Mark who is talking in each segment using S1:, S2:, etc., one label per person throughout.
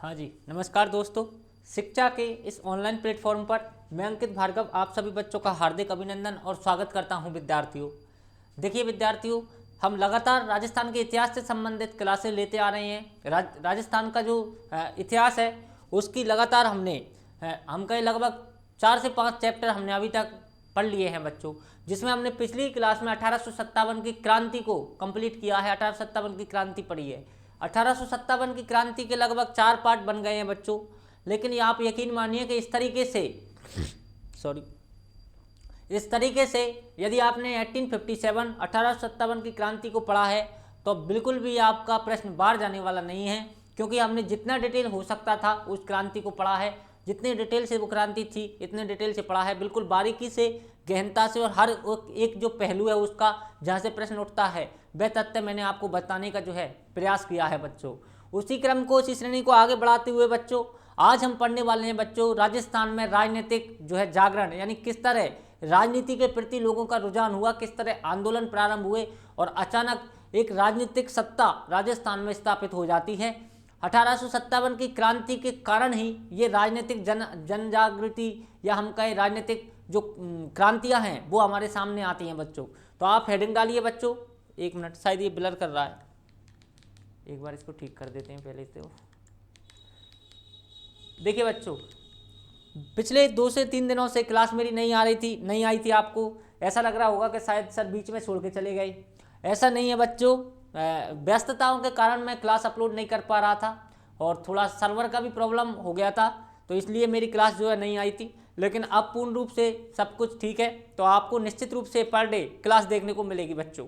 S1: हाँ जी, नमस्कार दोस्तों। शिक्षा के इस ऑनलाइन प्लेटफॉर्म पर मैं अंकित भार्गव आप सभी बच्चों का हार्दिक अभिनंदन और स्वागत करता हूं विद्यार्थियों। देखिए विद्यार्थियों, हम लगातार राजस्थान के इतिहास से संबंधित क्लासें लेते आ रहे हैं। राजस्थान का जो इतिहास है उसकी लगातार हम कहीं लगभग 4 से 5 चैप्टर हमने अभी तक पढ़ लिए हैं बच्चों, जिसमें हमने पिछली क्लास में 1857 की क्रांति को कंप्लीट किया है। 1857 की क्रांति पढ़ी है। 1857 की क्रांति के लगभग 4 पार्ट बन गए हैं बच्चों, लेकिन आप यकीन मानिए कि इस तरीके से यदि आपने 1857 की क्रांति को पढ़ा है तो बिल्कुल भी आपका प्रश्न बाहर जाने वाला नहीं है, क्योंकि हमने जितना डिटेल हो सकता था उस क्रांति को पढ़ा है। जितने डिटेल से वो क्रांति थी इतने डिटेल से पढ़ा है, बिल्कुल बारीकी से, गहनता से, और हर एक जो पहलू है उसका जहाँ से प्रश्न उठता है वह तथ्य मैंने आपको बताने का जो है प्रयास किया है बच्चों। उसी क्रम को, उसी श्रेणी को आगे बढ़ाते हुए बच्चों आज हम पढ़ने वाले हैं बच्चों राजस्थान में राजनीतिक जो है जागरण, यानी किस तरह राजनीति के प्रति लोगों का रुझान हुआ, किस तरह आंदोलन प्रारंभ हुए और अचानक एक राजनीतिक सत्ता राजस्थान में स्थापित हो जाती है। 1857 की क्रांति के कारण ही ये राजनीतिक जन जागृति या हम कहें राजनीतिक जो क्रांतियां हैं वो हमारे सामने आती हैं बच्चों। तो आप हेडिंग डालिए बच्चों। एक मिनट, शायद ये ब्लर कर रहा है, एक बार इसको ठीक कर देते हैं पहले से। देखिए बच्चों, पिछले 2 से 3 दिनों से क्लास मेरी नहीं आई थी। आपको ऐसा लग रहा होगा कि शायद सर बीच में छोड़ के चले गए। ऐसा नहीं है बच्चों, व्यस्तताओं के कारण मैं क्लास अपलोड नहीं कर पा रहा था और थोड़ा सर्वर का भी प्रॉब्लम हो गया था, तो इसलिए मेरी क्लास जो है नहीं आई थी। लेकिन अब पूर्ण रूप से सब कुछ ठीक है, तो आपको निश्चित रूप से पर डे क्लास देखने को मिलेगी बच्चों।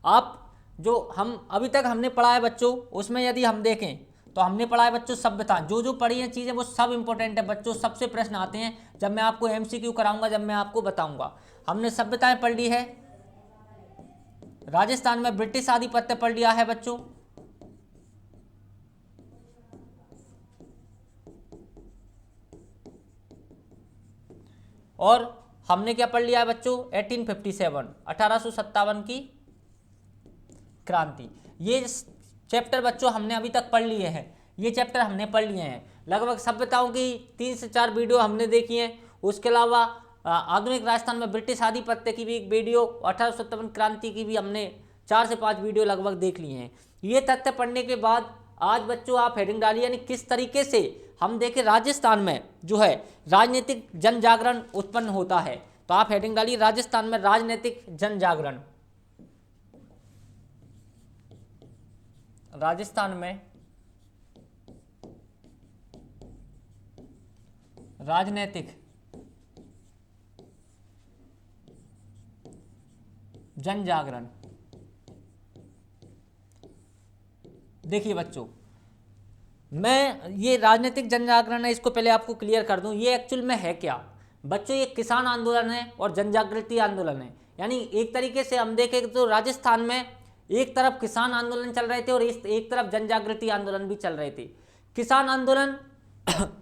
S1: आप जो हम अभी तक हमने पढ़ा है बच्चों, उसमें यदि हम देखें तो हमने पढ़ा है बच्चों सभ्यता। जो पढ़ी हैं चीज़ें वो सब इंपॉर्टेंट है बच्चों। सबसे प्रश्न आते हैं जब मैं आपको MCQ कराऊंगा, जब मैं आपको बताऊंगा। हमने सभ्यताएं पढ़ ली है। राजस्थान में ब्रिटिश आधिपत्य पढ़ लिया है बच्चों। और हमने क्या पढ़ लिया है बच्चों, 1857 की क्रांति। ये चैप्टर बच्चों हमने अभी तक पढ़ लिए हैं। ये चैप्टर हमने पढ़ लिए हैं। लगभग सभ्यताओं की 3 से 4 वीडियो हमने देखी हैं। उसके अलावा आधुनिक राजस्थान में ब्रिटिश आधिपत्य की भी एक वीडियो, 1857 क्रांति की भी हमने 4 से 5 वीडियो लगभग देख लिए हैं। ये तथ्य पढ़ने के बाद आज बच्चों आप हेडिंग डालिए, यानी किस तरीके से हम देखें राजस्थान में जो है राजनीतिक जन जागरण उत्पन्न होता है। तो आप हेडिंग डालिए, राजस्थान में राजनीतिक जन जागरण। राजस्थान में राजनीतिक जन जागरण। देखिए बच्चों, मैं ये राजनीतिक जन जागरण है, इसको पहले आपको क्लियर कर दूं, ये एक्चुअल में है क्या बच्चों। ये किसान आंदोलन है और जन जागृति आंदोलन है। यानी एक तरीके से हम देखें तो राजस्थान में एक तरफ किसान आंदोलन चल रहे थे और एक तरफ जन जागृति आंदोलन भी चल रहे थे। किसान आंदोलन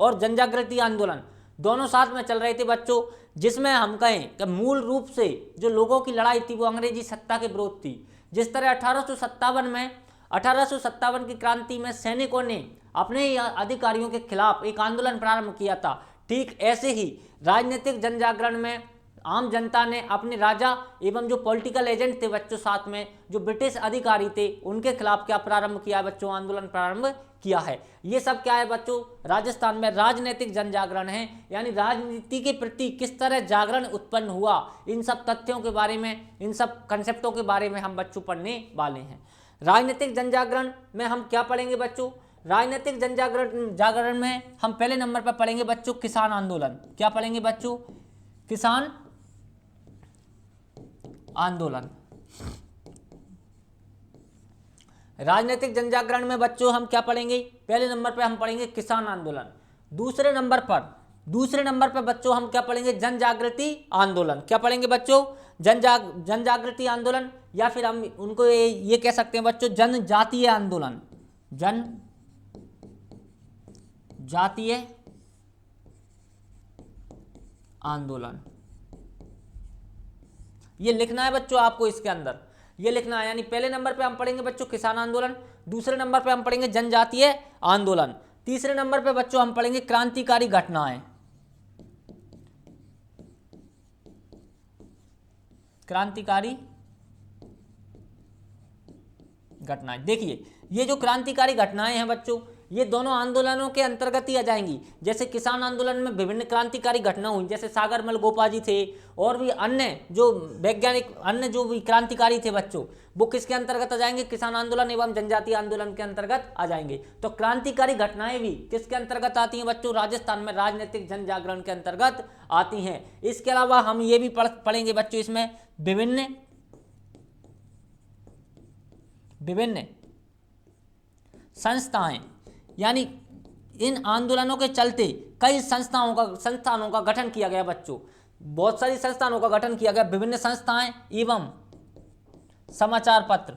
S1: और जन जागृति आंदोलन दोनों साथ में चल रहे थे बच्चों, जिसमें हम कहें कि मूल रूप से जो लोगों की लड़ाई थी वो अंग्रेजी सत्ता के विरोध थी। जिस तरह 1857 की क्रांति में सैनिकों ने अपने अधिकारियों के खिलाफ एक आंदोलन प्रारंभ किया था, ठीक ऐसे ही राजनीतिक जन जागरण में आम जनता ने अपने राजा एवं जो पॉलिटिकल एजेंट थे बच्चों, साथ में जो ब्रिटिश अधिकारी थे, उनके खिलाफ क्या प्रारंभ किया है बच्चों, आंदोलन प्रारंभ किया है। ये सब क्या है बच्चों, राजस्थान में राजनीतिक जन जागरण है। यानी राजनीति के प्रति किस तरह जागरण उत्पन्न हुआ, इन सब तथ्यों के बारे में, इन सब कंसेप्टों के बारे में हम बच्चों पढ़ने वाले हैं। राजनीतिक जन जागरण में हम क्या पढ़ेंगे बच्चों, राजनीतिक जन जागरण में हम पहले नंबर पर पढ़ेंगे बच्चों किसान आंदोलन। क्या पढ़ेंगे बच्चों, किसान आंदोलन। राजनीतिक जन जागरण में बच्चों हम क्या पढ़ेंगे, पहले नंबर पे हम पढ़ेंगे किसान आंदोलन। दूसरे नंबर पर बच्चों हम क्या पढ़ेंगे, जन जागृति आंदोलन। क्या पढ़ेंगे बच्चों, जन जागृति आंदोलन, या फिर हम उनको ये कह सकते हैं बच्चों जनजातीय आंदोलन। जनजातीय आंदोलन ये लिखना है बच्चों आपको इसके अंदर। ये लिखना है। यानी पहले नंबर पे हम पढ़ेंगे बच्चों किसान आंदोलन, दूसरे नंबर पे हम पढ़ेंगे जनजातीय आंदोलन, तीसरे नंबर पे बच्चों हम पढ़ेंगे क्रांतिकारी घटनाएं। क्रांतिकारी घटनाएं, देखिए ये जो क्रांतिकारी घटनाएं हैं बच्चों, ये दोनों आंदोलनों के अंतर्गत ही आ जाएंगी। जैसे किसान आंदोलन में विभिन्न क्रांतिकारी घटना हुई, जैसे सागरमल गोपाजी थे और भी अन्य जो वैज्ञानिक अन्य जो भी क्रांतिकारी थे बच्चों, वो किसके अंतर्गत आ जाएंगे? किसान आंदोलन एवं जनजातीय आंदोलन के अंतर्गत आ जाएंगे। तो क्रांतिकारी घटनाएं भी किसके अंतर्गत आती हैं बच्चों? राजस्थान में राजनीतिक जन जागरण के अंतर्गत आती हैं। इसके अलावा हम ये भी पढ़ेंगे बच्चों इसमें विभिन्न संस्थाएं, यानी इन आंदोलनों के चलते कई संस्थानों का गठन किया गया बच्चों। बहुत सारी संस्थानों का गठन किया गया, विभिन्न संस्थाएं एवं समाचार पत्र।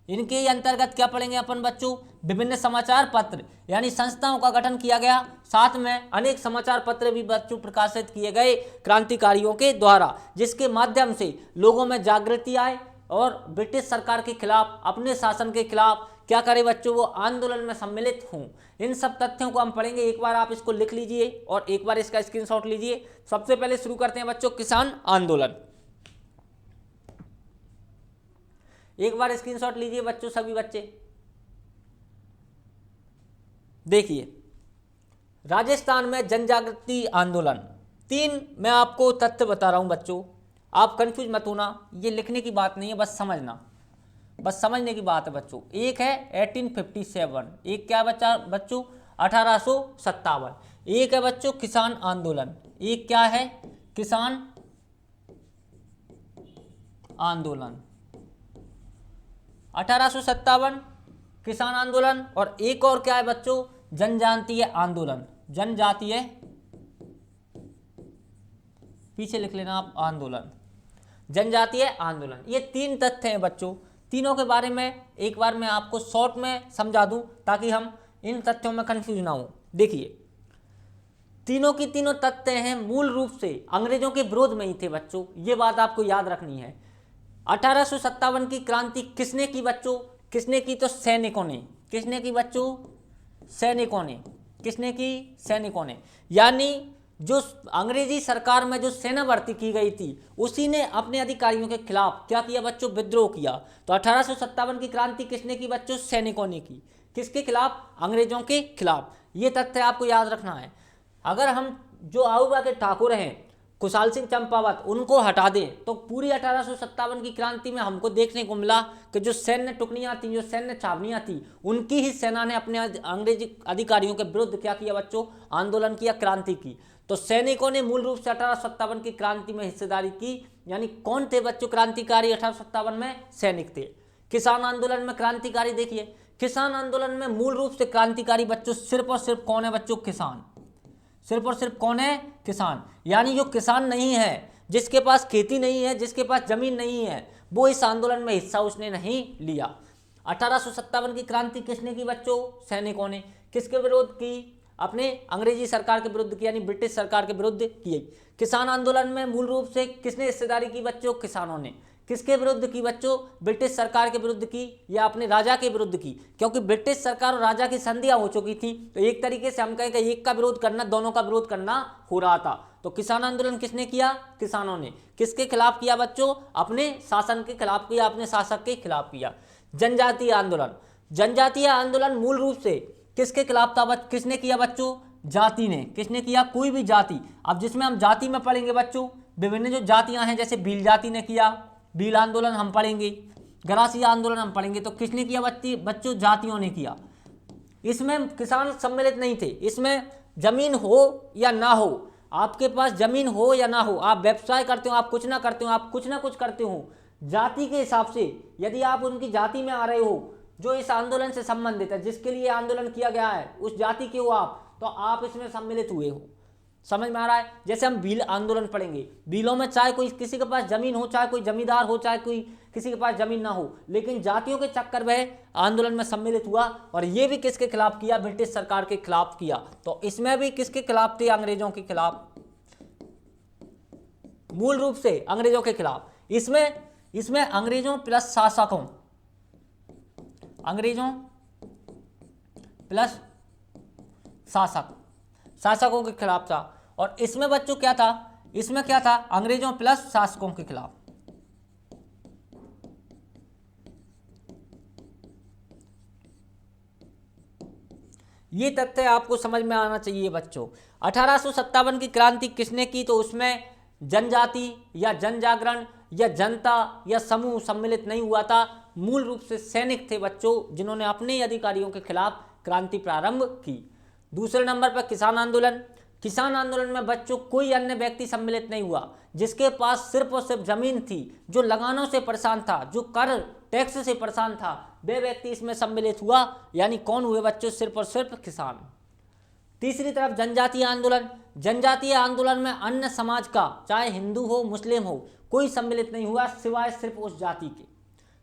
S1: इनके अंतर्गत क्या पढ़ेंगे अपन बच्चों? विभिन्न समाचार पत्र, यानी संस्थाओं का गठन किया गया, साथ में अनेक समाचार पत्र भी बच्चों प्रकाशित किए गए क्रांतिकारियों के द्वारा, जिसके माध्यम से लोगों में जागृति आए और ब्रिटिश सरकार के खिलाफ, अपने शासन के खिलाफ क्या करे बच्चों? वो आंदोलन में सम्मिलित हों। इन सब तथ्यों को हम पढ़ेंगे। एक बार आप इसको लिख लीजिए और एक बार इसका स्क्रीनशॉट लीजिए। सबसे पहले शुरू करते हैं बच्चों किसान आंदोलन। एक बार स्क्रीनशॉट लीजिए बच्चों, सभी बच्चे देखिए, राजस्थान में जनजागृति आंदोलन। 3 मैं आपको तथ्य बता रहा हूं बच्चों, आप कंफ्यूज मत होना, ये लिखने की बात नहीं है, बस समझना, बस समझने की बात है बच्चों। एक है 1857, एक क्या बच्चा बच्चों? 1857। एक है बच्चों किसान आंदोलन, एक क्या है? किसान आंदोलन 1857 किसान आंदोलन। और एक और क्या है बच्चों? जनजातीय आंदोलन। जनजातीय, पीछे लिख लेना आप, आंदोलन, जनजातीय आंदोलन। ये 3 तथ्य हैं बच्चों। तीनों के बारे में एक बार मैं आपको शॉर्ट में समझा दूं ताकि हम इन तथ्यों में कंफ्यूज ना हो। देखिए, तीनों की तीनों तथ्य हैं मूल रूप से अंग्रेजों के विरोध में ही थे बच्चों, ये बात आपको याद रखनी है। 1857 की क्रांति किसने की बच्चों? किसने की? तो सैनिकों ने। किसने की बच्चों? सैनिकों ने। किसने की? सैनिकों ने। यानी जो अंग्रेजी सरकार में जो सेना भर्ती की गई थी, उसी ने अपने अधिकारियों के खिलाफ क्या किया बच्चों? विद्रोह किया। तो 1857 की क्रांति किसने की बच्चों? सैनिकों ने की। किसके खिलाफ? अंग्रेजों के खिलाफ। ये तथ्य आपको याद रखना है। अगर हम जो आऊबा के ठाकुर हैं, खुशहाल सिंह चंपावत, उनको हटा दें तो पूरी 1857 की क्रांति में हमको देखने को मिला कि जो सैन्य टुकड़ियां थी, जो सैन्य छावनियां थी, उनकी ही सेना ने अपने अंग्रेजी अधिकारियों के विरुद्ध क्या किया बच्चों? आंदोलन किया, क्रांति की। तो सैनिकों ने मूल रूप से 1857 की क्रांति में हिस्सेदारी की। यानी कौन थे बच्चों क्रांतिकारी 1857 में? सैनिक थे। किसान आंदोलन में क्रांतिकारी, देखिए किसान आंदोलन में मूल रूप से क्रांतिकारी बच्चों सिर्फ और सिर्फ कौन है बच्चों? किसान। सिर्फ और सिर्फ कौन है? किसान। यानी जो किसान नहीं है, जिसके पास खेती नहीं है, जिसके पास जमीन नहीं है, वो इस आंदोलन में हिस्सा उसने नहीं लिया। 1857 की क्रांति किसने की बच्चों? सैनिकों ने। किसके विरोध की? अपने अंग्रेजी सरकार के विरुद्ध की, यानी ब्रिटिश सरकार के विरुद्ध की। किसान आंदोलन में मूल रूप से किसने हिस्सेदारी की बच्चों? किसानों ने। किसके विरुद्ध की बच्चों? ब्रिटिश सरकार के विरुद्ध की या अपने राजा के विरुद्ध की, क्योंकि ब्रिटिश सरकार और राजा की संधियां हो चुकी थी। तो एक तरीके से हम कहें कि एक का विरोध करना, दोनों का विरोध करना हो रहा था। तो किसान आंदोलन किसने किया? किसानों ने। किसके खिलाफ किया बच्चों? अपने शासन के खिलाफ किया, अपने शासक के खिलाफ किया। जनजातीय आंदोलन। जनजातीय आंदोलन मूल रूप से किसके खिलाफ था? किसने किया बच्चों? जाति ने। किसने किया? कोई भी जाति। अब जिसमें हम जाति में पढ़ेंगे बच्चों, विभिन्न जो जातियां हैं, जैसे भील जाति ने किया, भील आंदोलन हम पढ़ेंगे, गरासिया आंदोलन हम पढ़ेंगे। तो किसने किया बच्चों? जातियों ने किया। इसमें किसान सम्मिलित नहीं थे। इसमें जमीन हो या ना हो, आपके पास जमीन हो या ना हो, आप व्यवसाय करते हो, आप कुछ ना करते हो, आप कुछ ना कुछ करते हो, जाति के हिसाब से यदि आप उनकी जाति में आ रहे हो, जो इस आंदोलन से संबंधित है, जिसके लिए आंदोलन किया गया है, उस जाति के हो आप, तो आप इसमें सम्मिलित हुए हो। समझ में आ रहा है? जैसे हम भील आंदोलन पढ़ेंगे, भीलों में चाहे कोई किसी के पास जमीन हो, चाहे कोई जमींदार हो, चाहे कोई किसी के पास जमीन ना हो, लेकिन जातियों के चक्कर में आंदोलन में सम्मिलित हुआ। और ये भी किसके खिलाफ किया? ब्रिटिश सरकार के खिलाफ किया। तो इसमें भी किसके खिलाफ थे? अंग्रेजों के खिलाफ, मूल रूप से अंग्रेजों के खिलाफ। इसमें अंग्रेजों प्लस शासकों, अंग्रेजों प्लस शासकों के खिलाफ था। और इसमें बच्चों क्या था, इसमें क्या था, अंग्रेजों प्लस शासकों के खिलाफ। ये तथ्य आपको समझ में आना चाहिए बच्चों। 1857 की क्रांति किसने की, तो उसमें जनजाति या जन जागरण या जनता या समूह सम्मिलित नहीं हुआ था, मूल रूप से सैनिक थे बच्चों, जिन्होंने अपने अधिकारियों के खिलाफ क्रांति प्रारंभ की। दूसरे नंबर पर किसान आंदोलन। किसान आंदोलन में बच्चों कोई अन्य व्यक्ति सम्मिलित नहीं हुआ, जिसके पास सिर्फ और सिर्फ जमीन थी, जो लगानों से परेशान था, जो कर टैक्स से परेशान था, वे व्यक्ति इसमें सम्मिलित हुआ। यानी कौन हुए बच्चों, सिर्फ और सिर्फ किसान। तीसरी तरफ जनजातीय आंदोलन। जनजातीय आंदोलन में अन्य समाज का, चाहे हिंदू हो मुस्लिम हो, कोई सम्मिलित नहीं हुआ सिवाय सिर्फ उस जाति के।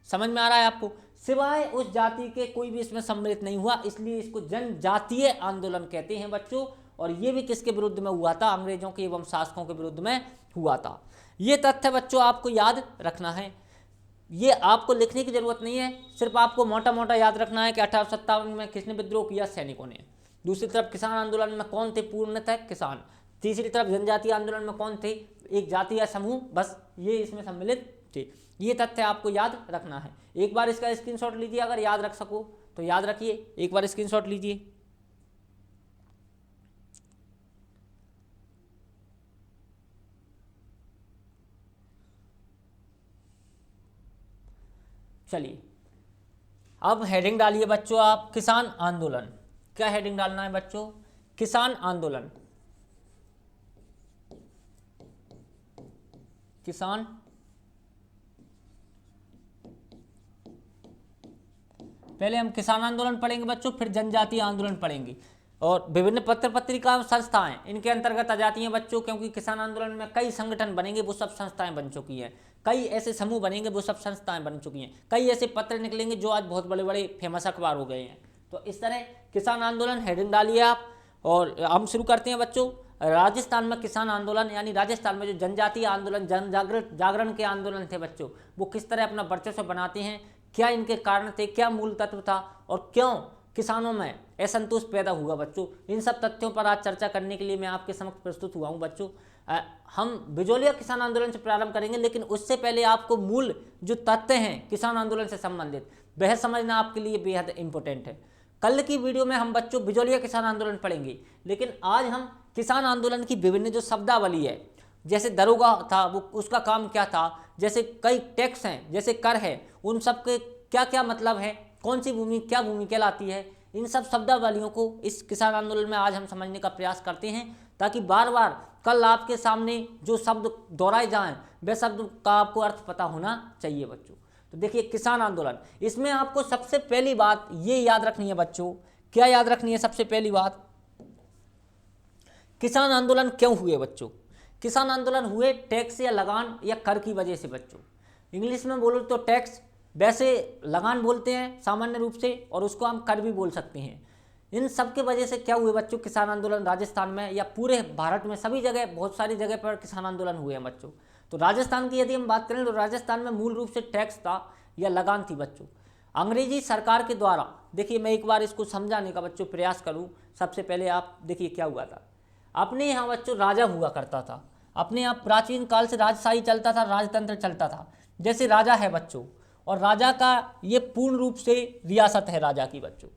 S1: समझ में आ रहा है आपको, सिवाय उस जाति के कोई भी इसमें सम्मिलित नहीं हुआ, इसलिए इसको जनजातीय आंदोलन कहते हैं बच्चों। और ये भी किसके विरुद्ध में हुआ था, अंग्रेजों के एवं शासकों के विरुद्ध में हुआ था। ये तथ्य बच्चों आपको याद रखना है, ये आपको लिखने की जरूरत नहीं है, सिर्फ आपको मोटा मोटा याद रखना है कि 1857 में किसने विद्रोह किया, सैनिकों ने। दूसरी तरफ किसान आंदोलन में कौन थे, पूर्णतः किसान। तीसरी तरफ जनजातीय आंदोलन में कौन थे, एक जाति या समूह, बस ये इसमें सम्मिलित थे। ये तथ्य आपको याद रखना है। एक बार इसका स्क्रीनशॉट लीजिए, अगर याद रख सको तो याद रखिए, एक बार स्क्रीनशॉट लीजिए। चलिए अब हेडिंग डालिए बच्चों आप, किसान आंदोलन। क्या हेडिंग डालना है बच्चों, किसान आंदोलन। किसान पहले हम किसान आंदोलन पढ़ेंगे बच्चों, फिर जनजातीय आंदोलन पढ़ेंगे। और विभिन्न पत्र पत्रिका संस्थाएं इनके अंतर्गत आ जाती हैं बच्चों, क्योंकि किसान आंदोलन में कई संगठन बनेंगे, वो सब संस्थाएं बन चुकी हैं। कई ऐसे समूह बनेंगे, वो सब संस्थाएं बन चुकी हैं। कई ऐसे पत्र निकलेंगे जो आज बहुत बड़े बड़े फेमस अखबार हो गए हैं। तो इस तरह किसान आंदोलन हेडिंग डालिए आप। और हम शुरू करते हैं बच्चों। राजस्थान में किसान आंदोलन, यानी राजस्थान में जो जनजातीय आंदोलन, जन जागरण के आंदोलन थे बच्चों, वो किस तरह अपना वर्चस्व बनाते हैं, क्या इनके कारण थे, क्या मूल तत्व था, और क्यों किसानों में असंतोष पैदा हुआ बच्चों। इन सब तथ्यों पर आज चर्चा करने के लिए मैं आपके समक्ष प्रस्तुत हुआ हूं बच्चों। हम बिजोलिया किसान आंदोलन से प्रारंभ करेंगे, लेकिन उससे पहले आपको मूल जो तथ्य हैं किसान आंदोलन से संबंधित, वह समझना आपके लिए बेहद इंपॉर्टेंट है। कल की वीडियो में हम बच्चों बिजोलिया किसान आंदोलन पढ़ेंगे, लेकिन आज हम किसान आंदोलन की विभिन्न जो शब्दावली है, जैसे दरोगा था वो उसका काम क्या था, जैसे कई टैक्स हैं, जैसे कर है, उन सब के क्या क्या मतलब है, कौन सी भूमि क्या भूमि कहलाती है, इन सब शब्दावलियों को इस किसान आंदोलन में आज हम समझने का प्रयास करते हैं, ताकि बार बार कल आपके सामने जो शब्द दोहराए जाएं वे शब्द का आपको अर्थ पता होना चाहिए बच्चों। तो देखिए किसान आंदोलन, इसमें आपको सबसे पहली बात ये याद रखनी है बच्चों। क्या याद रखनी है सबसे पहली बात, किसान आंदोलन क्यों हुए बच्चों। किसान आंदोलन हुए टैक्स या लगान या कर की वजह से बच्चों। इंग्लिश में बोलो तो टैक्स, वैसे लगान बोलते हैं सामान्य रूप से, और उसको हम कर भी बोल सकते हैं। इन सब के वजह से क्या हुए बच्चों, किसान आंदोलन राजस्थान में या पूरे भारत में सभी जगह, बहुत सारी जगह पर किसान आंदोलन हुए हैं बच्चों। तो राजस्थान की यदि हम बात करें तो राजस्थान में मूल रूप से टैक्स था या लगान थी बच्चों। अंग्रेजी सरकार के द्वारा, देखिए मैं एक बार इसको समझाने का बच्चों प्रयास करूँ। सबसे पहले आप देखिए क्या हुआ था, अपने यहाँ बच्चों राजा हुआ करता था, अपने यहाँ प्राचीन काल से राजशाही चलता था, राजतंत्र चलता था। जैसे राजा है बच्चों, और राजा का ये पूर्ण रूप से रियासत है राजा की बच्चों,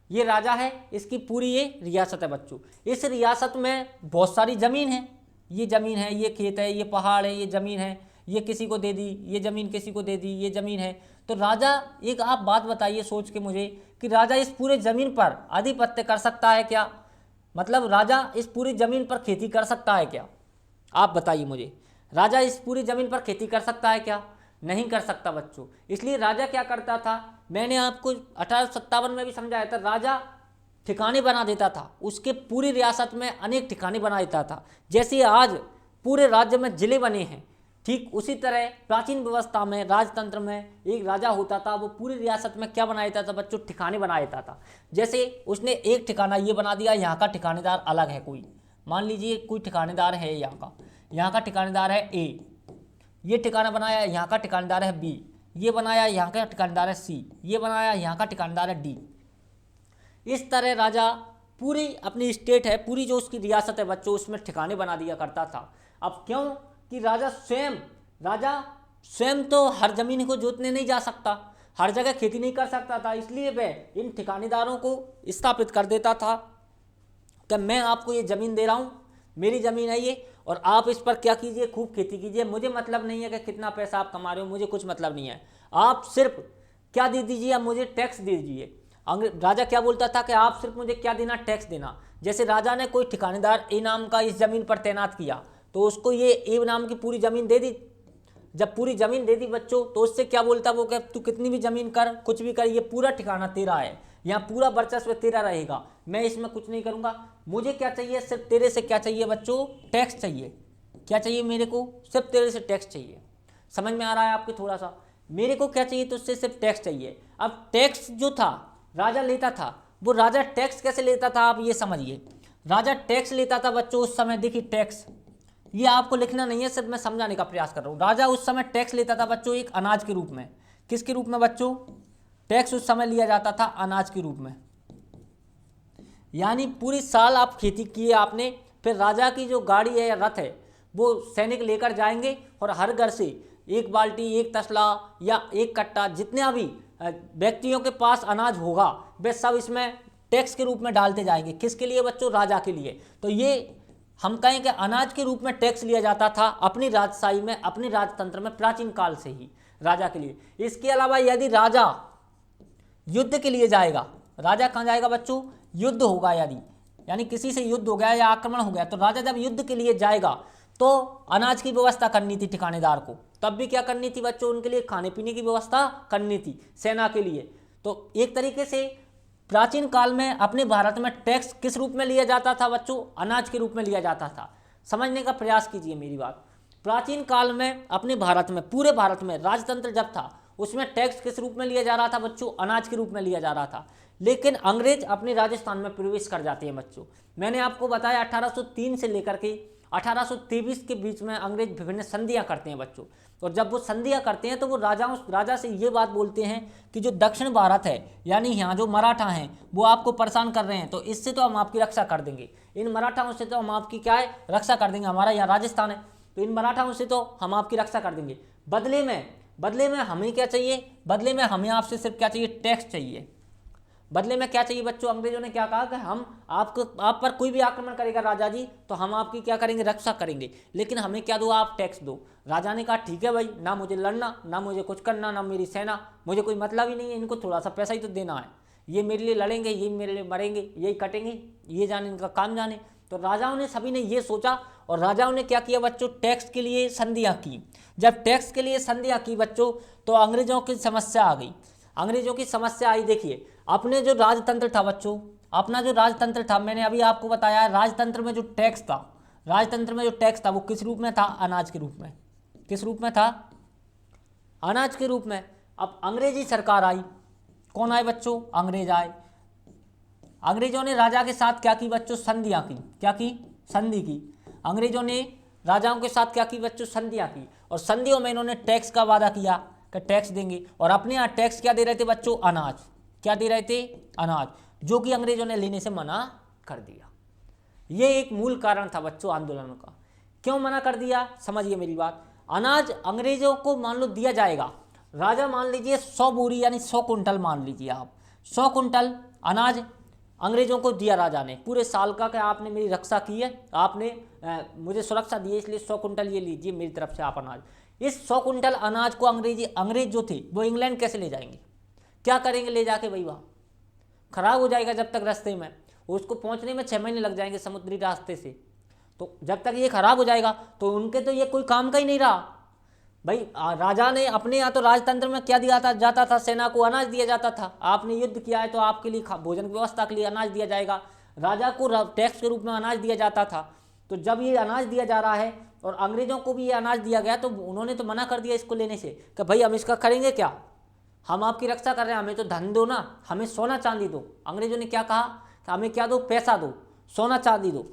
S1: ये राजा है, इसकी पूरी ये रियासत है बच्चों। इस रियासत में बहुत सारी ज़मीन है, ये ज़मीन है, ये खेत है, ये पहाड़ है, ये ज़मीन है, ये किसी को दे दी, ये ज़मीन किसी को दे दी, ये ज़मीन है। तो राजा, एक आप बात बताइए सोच के मुझे, कि राजा इस पूरे ज़मीन पर आधिपत्य कर सकता है क्या, मतलब राजा इस पूरी ज़मीन पर खेती कर सकता है क्या, आप बताइए मुझे। राजा इस पूरी ज़मीन पर खेती कर सकता है क्या, नहीं कर सकता बच्चों। इसलिए राजा क्या करता था, मैंने आपको 1857 में भी समझाया था, राजा ठिकाने बना देता था, उसके पूरी रियासत में अनेक ठिकाने बना देता था। जैसे आज पूरे राज्य में जिले बने हैं, ठीक उसी तरह प्राचीन व्यवस्था में, राजतंत्र में एक राजा होता था, वो पूरी रियासत में क्या बना देता था बच्चों, ठिकाने बना देता था। जैसे उसने एक ठिकाना ये बना दिया, यहाँ का ठिकानेदार अलग है कोई, मान लीजिए कोई ठिकानेदार है यहाँ का ठिकानेदार है ए, ये ठिकाना बनाया, यहाँ का ठिकानेदार है बी, ये बनाया, यहाँ का ठिकानेदार है सी, ये बनाया, यहाँ का ठिकानेदार है डी। इस तरह राजा पूरी अपनी स्टेट है, पूरी जो उसकी रियासत है बच्चों, उसमें ठिकाने बना दिया करता था। अब क्यों कि राजा स्वयं तो हर जमीन को जोतने नहीं जा सकता, हर जगह खेती नहीं कर सकता था, इसलिए वह इन ठिकानेदारों को स्थापित कर देता था कि मैं आपको ये ज़मीन दे रहा हूँ, मेरी ज़मीन है ये, और आप इस पर क्या कीजिए, खूब खेती कीजिए, मुझे मतलब नहीं है कि कितना पैसा आप कमा रहे हो, मुझे कुछ मतलब नहीं है, आप सिर्फ क्या दे दीजिए, आप मुझे टैक्स दे दीजिए। राजा क्या बोलता था कि आप सिर्फ मुझे क्या देना, टैक्स देना। जैसे राजा ने कोई ठिकानेदार ए नाम का इस ज़मीन पर तैनात किया तो उसको ये ए नाम की पूरी ज़मीन दे दी। जब पूरी ज़मीन दे दी बच्चों तो उससे क्या बोलता वो कि तू कितनी भी ज़मीन कर, कुछ भी कर, ये पूरा ठिकाना तेरा है, यहाँ पूरा वर्चस्व तेरा रहेगा, मैं इसमें कुछ नहीं करूँगा, मुझे क्या चाहिए, सिर्फ तेरे से क्या चाहिए बच्चों, टैक्स चाहिए। क्या चाहिए मेरे को, सिर्फ तेरे से टैक्स चाहिए। समझ में आ रहा है आपके थोड़ा सा, मेरे को क्या चाहिए, तो उससे सिर्फ टैक्स चाहिए। अब टैक्स जो था राजा लेता था, वो राजा टैक्स कैसे लेता था आप ये समझिए। राजा टैक्स लेता था बच्चों उस समय, देखिए टैक्स, ये आपको लिखना नहीं है, सिर्फ मैं समझाने का प्रयास कर रहा हूँ। राजा उस समय टैक्स लेता था बच्चों एक अनाज के रूप में। किसके रूप में बच्चों, टैक्स उस समय लिया जाता था अनाज के रूप में। यानी पूरी साल आप खेती किए आपने, फिर राजा की जो गाड़ी है या रथ है वो सैनिक लेकर जाएंगे और हर घर से एक बाल्टी, एक तसला या एक कट्टा, जितने भी व्यक्तियों के पास अनाज होगा वे सब इसमें टैक्स के रूप में डालते जाएंगे। किसके लिए बच्चों, राजा के लिए। तो ये हम कहें कि अनाज के रूप में टैक्स लिया जाता था अपनी राजशाही में, अपने राजतंत्र में, प्राचीन काल से ही राजा के लिए। इसके अलावा यदि राजा युद्ध के लिए जाएगा, राजा कहाँ जाएगा बच्चों, युद्ध होगा यदि, यानी किसी से युद्ध हो गया या आक्रमण हो गया, तो राजा जब युद्ध के लिए जाएगा तो अनाज की व्यवस्था करनी थी ठिकानेदार को। तब भी क्या करनी थी बच्चों, उनके लिए खाने पीने की व्यवस्था करनी थी सेना के लिए। तो एक तरीके से प्राचीन काल में अपने भारत में टैक्स किस रूप में लिया जाता था बच्चों, अनाज के रूप में लिया जाता था। समझने का प्रयास कीजिए मेरी बात। प्राचीन काल में अपने भारत में, पूरे भारत में राजतंत्र जब था उसमें टैक्स किस रूप में लिया जा रहा था बच्चों, अनाज के रूप में लिया जा रहा था। लेकिन अंग्रेज अपने राजस्थान में प्रवेश कर जाते हैं बच्चों। मैंने आपको बताया 1803 से लेकर के 1823 के बीच में अंग्रेज विभिन्न संधियां करते हैं बच्चों। और जब वो संधियां करते हैं तो वो राजा से ये बात बोलते हैं कि जो दक्षिण भारत है, यानी यहाँ जो मराठा हैं वो आपको परेशान कर रहे हैं, तो इससे तो हम आपकी रक्षा कर देंगे, इन मराठाओं से तो हम आपकी क्या है, रक्षा कर देंगे। हमारा यहाँ राजस्थान है तो इन मराठाओं से तो हम आपकी रक्षा कर देंगे। बदले में हमें क्या चाहिए, बदले में हमें आपसे सिर्फ क्या चाहिए, टैक्स चाहिए। बदले में क्या चाहिए बच्चों, अंग्रेजों ने क्या कहा कि हम आप पर कोई भी आक्रमण करेगा राजा जी तो हम आपकी क्या करेंगे, रक्षा करेंगे, लेकिन हमें क्या दो, आप टैक्स दो। राजा ने कहा ठीक है भाई, ना मुझे लड़ना, ना मुझे कुछ करना, ना मेरी सेना, मुझे कोई मतलब ही नहीं है, इनको थोड़ा सा पैसा ही तो देना है, ये मेरे लिए लड़ेंगे, ये मेरे लिए मरेंगे, यही कटेंगे, ये जाने इनका काम जाने। तो राजाओं ने, सभी ने ये सोचा और राजाओं ने क्या किया बच्चों, टैक्स के लिए संधियाँ की। जब टैक्स के लिए संधियाँ की बच्चों तो अंग्रेजों की समस्या आ गई। अंग्रेजों की समस्या आई, देखिए अपने जो राजतंत्र था बच्चों, अपना जो राजतंत्र था, मैंने अभी आपको बताया राजतंत्र में जो टैक्स था, राजतंत्र में जो टैक्स था वो किस रूप में था, अनाज के रूप में। किस रूप में था, अनाज के रूप में। अब अंग्रेजी सरकार आई, कौन आए बच्चों, अंग्रेज आए। अंग्रेजों ने राजा के साथ क्या की बच्चों, संधियाँ की। क्या की, संधि की। अंग्रेजों ने राजाओं के साथ क्या की बच्चों, संधियाँ की। और संधियों में इन्होंने टैक्स का वादा किया कि टैक्स देंगे, और अपने यहाँ टैक्स क्या दे रहे थे बच्चों, अनाज। क्या दे रहे थे, अनाज, जो कि अंग्रेजों ने लेने से मना कर दिया। ये एक मूल कारण था बच्चों आंदोलन का। क्यों मना कर दिया, समझिए मेरी बात। अनाज अंग्रेजों को मान लो दिया जाएगा, राजा मान लीजिए 100 बोरी यानी 100 कुंटल मान लीजिए आप, 100 कुंटल अनाज अंग्रेजों को दिया राजा ने पूरे साल का, कि आपने मेरी रक्षा की है, आपने मुझे सुरक्षा दी है, इसलिए 100 कुंटल ये लीजिए मेरी तरफ से आप अनाज। इस 100 कुंटल अनाज को अंग्रेज जो थे वो इंग्लैंड कैसे ले जाएंगे, क्या करेंगे ले जाके भाई, वहाँ खराब हो जाएगा जब तक रास्ते में, उसको पहुँचने में 6 महीने लग जाएंगे समुद्री रास्ते से। तो जब तक ये खराब हो जाएगा तो उनके तो ये कोई काम का ही नहीं रहा भाई। राजा ने अपने यहाँ तो राजतंत्र में क्या दिया था, जाता था सेना को अनाज दिया जाता था, आपने युद्ध किया है तो आपके लिए भोजन की व्यवस्था के लिए अनाज दिया जाएगा। राजा को टैक्स के रूप में अनाज दिया जाता था। तो जब ये अनाज दिया जा रहा है और अंग्रेजों को भी ये अनाज दिया गया तो उन्होंने तो मना कर दिया इसको लेने से कि भाई हम इसका करेंगे क्या, हम आपकी रक्षा कर रहे हैं, हमें तो धन दो ना, हमें सोना चांदी दो। अंग्रेजों ने क्या कहा कि हमें क्या दो, पैसा दो, सोना चांदी दो।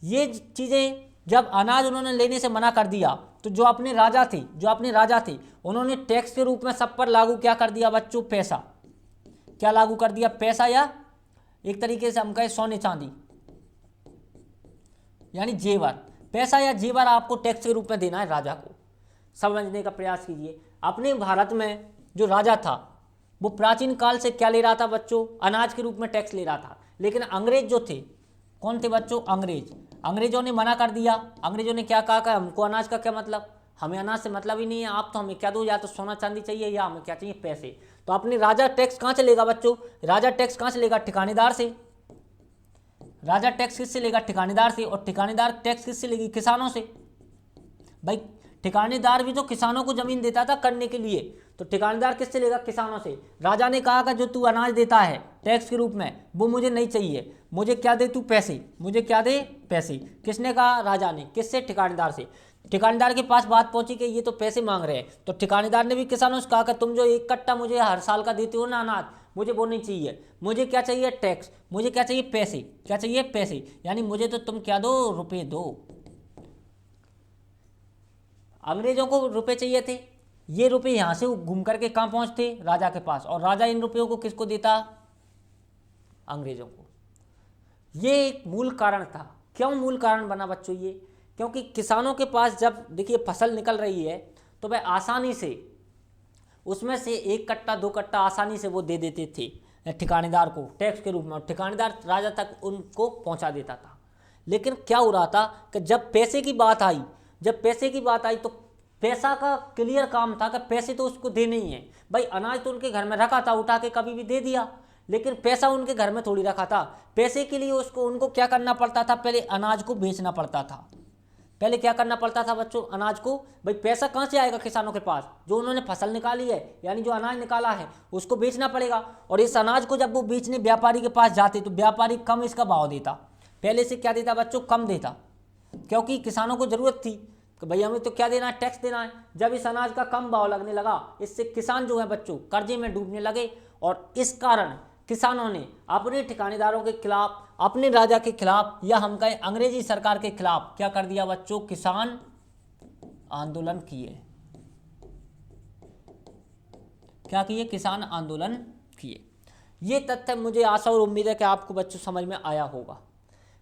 S1: ये चीज़ें जब अनाज उन्होंने लेने से मना कर दिया तो जो अपने राजा थे उन्होंने टैक्स के रूप में सब पर लागू क्या कर दिया बच्चों, पैसा। क्या लागू कर दिया, पैसा, या एक तरीके से हम कहें सोने चांदी यानी जेवर, पैसा या जेवर आपको टैक्स के रूप में देना है राजा को। समझने का प्रयास कीजिए। अपने भारत में जो राजा था वो प्राचीन काल से क्या ले रहा था बच्चों, अनाज के रूप में टैक्स ले रहा था। लेकिन अंग्रेज जो थे, कौन थे बच्चों, अंग्रेज। अंग्रेजों ने मना कर दिया। अंग्रेजों ने क्या कहा कि हमको अनाज का क्या मतलब, हमें अनाज से मतलब ही नहीं है, आप तो हमें क्या दो, या तो सोना चांदी चाहिए या हमें क्या चाहिए, पैसे। तो अपने राजा टैक्स कहाँ से लेगा बच्चों, राजा टैक्स कहाँ से लेगा, ठिकानेदार से। राजा टैक्स किससे लेगा, ठिकानेदार से। और ठिकानेदार टैक्स किससे लेगी, किसानों से। भाई ठिकानेदार भी तो किसानों को जमीन देता था करने के लिए, तो ठिकानेदार किससे लेगा, किसानों से। राजा ने कहा कि जो तू अनाज देता है टैक्स के रूप में वो मुझे नहीं चाहिए, मुझे क्या दे तू, पैसे, मुझे क्या दे, पैसे। किसने कहा, राजा ने। किससे, ठिकानेदार से। ठिकानेदार के पास बात पहुंची कि ये तो पैसे मांग रहे हैं, तो ठिकानेदार ने भी किसानों से कहा कि तुम जो 1 कट्टा मुझे हर साल का देते हो ना अनाज, मुझे वो नहीं चाहिए, मुझे क्या चाहिए, टैक्स, मुझे क्या चाहिए, पैसे। क्या चाहिए, पैसे, यानी मुझे तो तुम क्या दो, रुपए दो। अंग्रेजों को रुपए चाहिए थे, ये रुपए यहाँ से घूम करके कहाँ पहुँचते, राजा के पास, और राजा इन रुपयों को किसको देता, अंग्रेजों को। ये एक मूल कारण था। क्यों मूल कारण बना बच्चों ये, क्योंकि किसानों के पास जब देखिए फसल निकल रही है तो वह आसानी से उसमें से 1 कट्टा 2 कट्टा आसानी से वो दे देते थे ठिकानेदार को टैक्स के रूप में, और ठिकानेदार राजा तक उनको पहुंचा देता था। लेकिन क्या हो रहा था कि जब पैसे की बात आई, तो पैसा का क्लियर काम था कि पैसे तो उसको देने ही हैं। भाई अनाज तो उनके घर में रखा था, उठा के कभी भी दे दिया, लेकिन पैसा उनके घर में थोड़ी रखा था। पैसे के लिए उनको क्या करना पड़ता था, पहले अनाज को बेचना पड़ता था। पहले क्या करना पड़ता था बच्चों, अनाज को। भाई पैसा कहाँ से आएगा किसानों के पास, जो उन्होंने फसल निकाली है, यानी जो अनाज निकाला है उसको बेचना पड़ेगा। और इस अनाज को जब वो बेचने व्यापारी के पास जाते तो व्यापारी कम इसका भाव देता, पहले से क्या देता बच्चों, कम देता, क्योंकि किसानों को जरूरत थी कि भाई हमें तो क्या देना है, टैक्स देना है। जब इस अनाज का कम भाव लगने लगा, इससे किसान जो है बच्चों कर्जे में डूबने लगे, और इस कारण किसानों ने अपने ठिकानेदारों के खिलाफ, अपने राजा के खिलाफ, या हम कहें अंग्रेजी सरकार के खिलाफ क्या कर दिया बच्चों, किसान आंदोलन किए। क्या किए, किसान आंदोलन किए। ये तथ्य मुझे आशा और उम्मीद है कि आपको बच्चों समझ में आया होगा।